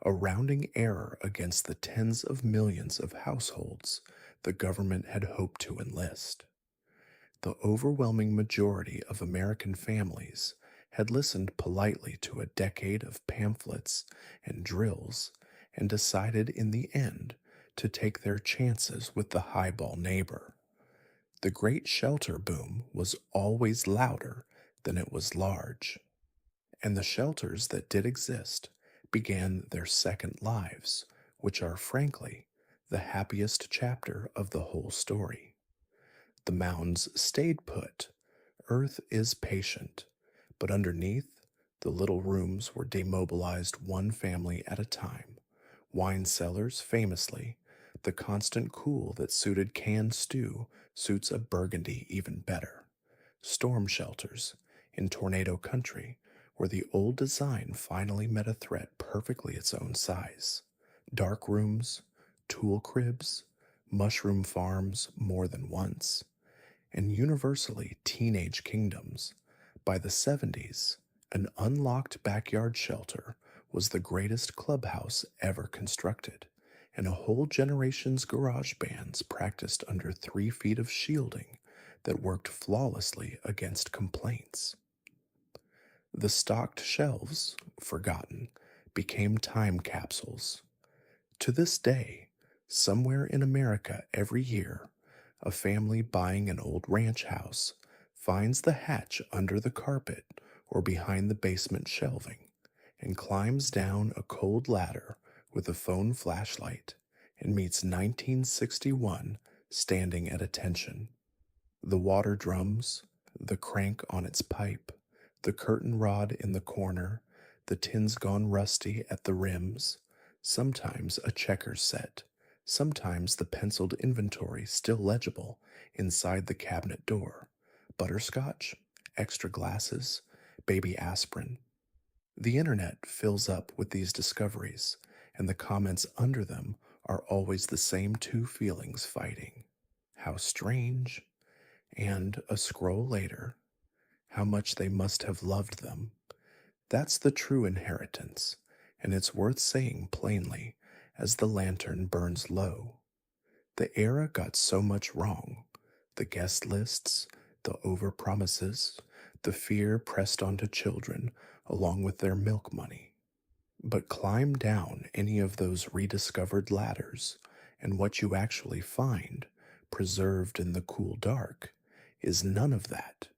a rounding error against the tens of millions of households the government had hoped to enlist. The overwhelming majority of American families had listened politely to a decade of pamphlets and drills and decided in the end to take their chances with the highball neighbor. The great shelter boom was always louder than it was large, and the shelters that did exist began their second lives, which are frankly the happiest chapter of the whole story. The mounds stayed put. Earth is patient, but underneath, the little rooms were demobilized one family at a time. Wine cellars, famously, the constant cool that suited canned stew suits a burgundy even better. Storm shelters in tornado country, where the old design finally met a threat perfectly its own size. Dark rooms, tool cribs, mushroom farms more than once, and universally teenage kingdoms. By the 70s, an unlocked backyard shelter was the greatest clubhouse ever constructed, and a whole generation's garage bands practiced under 3 feet of shielding that worked flawlessly against complaints. The stocked shelves, forgotten, became time capsules. To this day, somewhere in America every year, a family buying an old ranch house finds the hatch under the carpet or behind the basement shelving and climbs down a cold ladder with a phone flashlight and meets 1961 standing at attention. The water drums, the crank on its pipe, the curtain rod in the corner, the tins gone rusty at the rims, sometimes a checkers set, sometimes the penciled inventory still legible inside the cabinet door. Butterscotch, extra glasses, baby aspirin. The internet fills up with these discoveries, and the comments under them are always the same two feelings fighting. How strange. And a scroll later, how much they must have loved them. That's the true inheritance, and it's worth saying plainly as the lantern burns low. The era got so much wrong. The guest lists, the overpromises, the fear pressed onto children along with their milk money. But climb down any of those rediscovered ladders, and what you actually find, preserved in the cool dark, is none of that.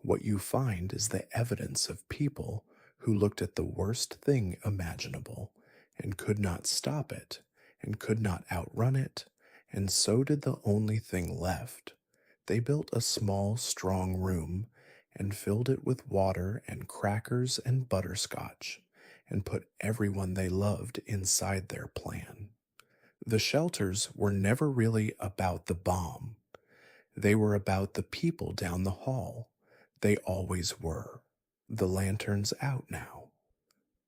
What you find is the evidence of people who looked at the worst thing imaginable and could not stop it and could not outrun it, and so did the only thing left. They built a small, strong room and filled it with water and crackers and butterscotch and put everyone they loved inside their plan. The shelters were never really about the bomb. They were about the people down the hall. They always were. The lantern's out now.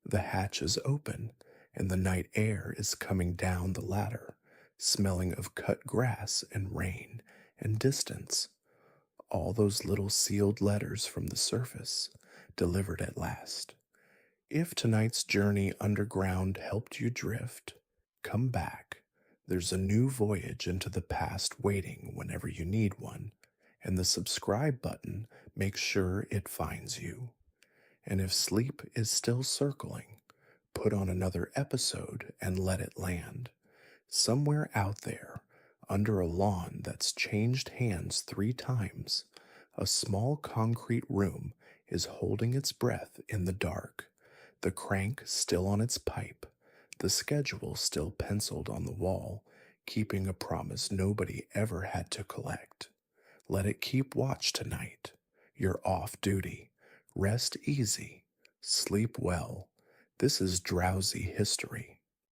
The hatch is open, and the night air is coming down the ladder, smelling of cut grass and rain and distance. All those little sealed letters from the surface, delivered at last. If tonight's journey underground helped you drift, come back. There's a new voyage into the past waiting whenever you need one, and the subscribe button makes sure it finds you. And if sleep is still circling, put on another episode and let it land. Somewhere out there, under a lawn that's changed hands 3 times, A small concrete room is holding its breath in the dark, the crank still on its pipe, the schedule still penciled on the wall, keeping a promise nobody ever had to collect. Let it keep watch tonight. You're off duty. Rest easy. Sleep well. This is drowsy history.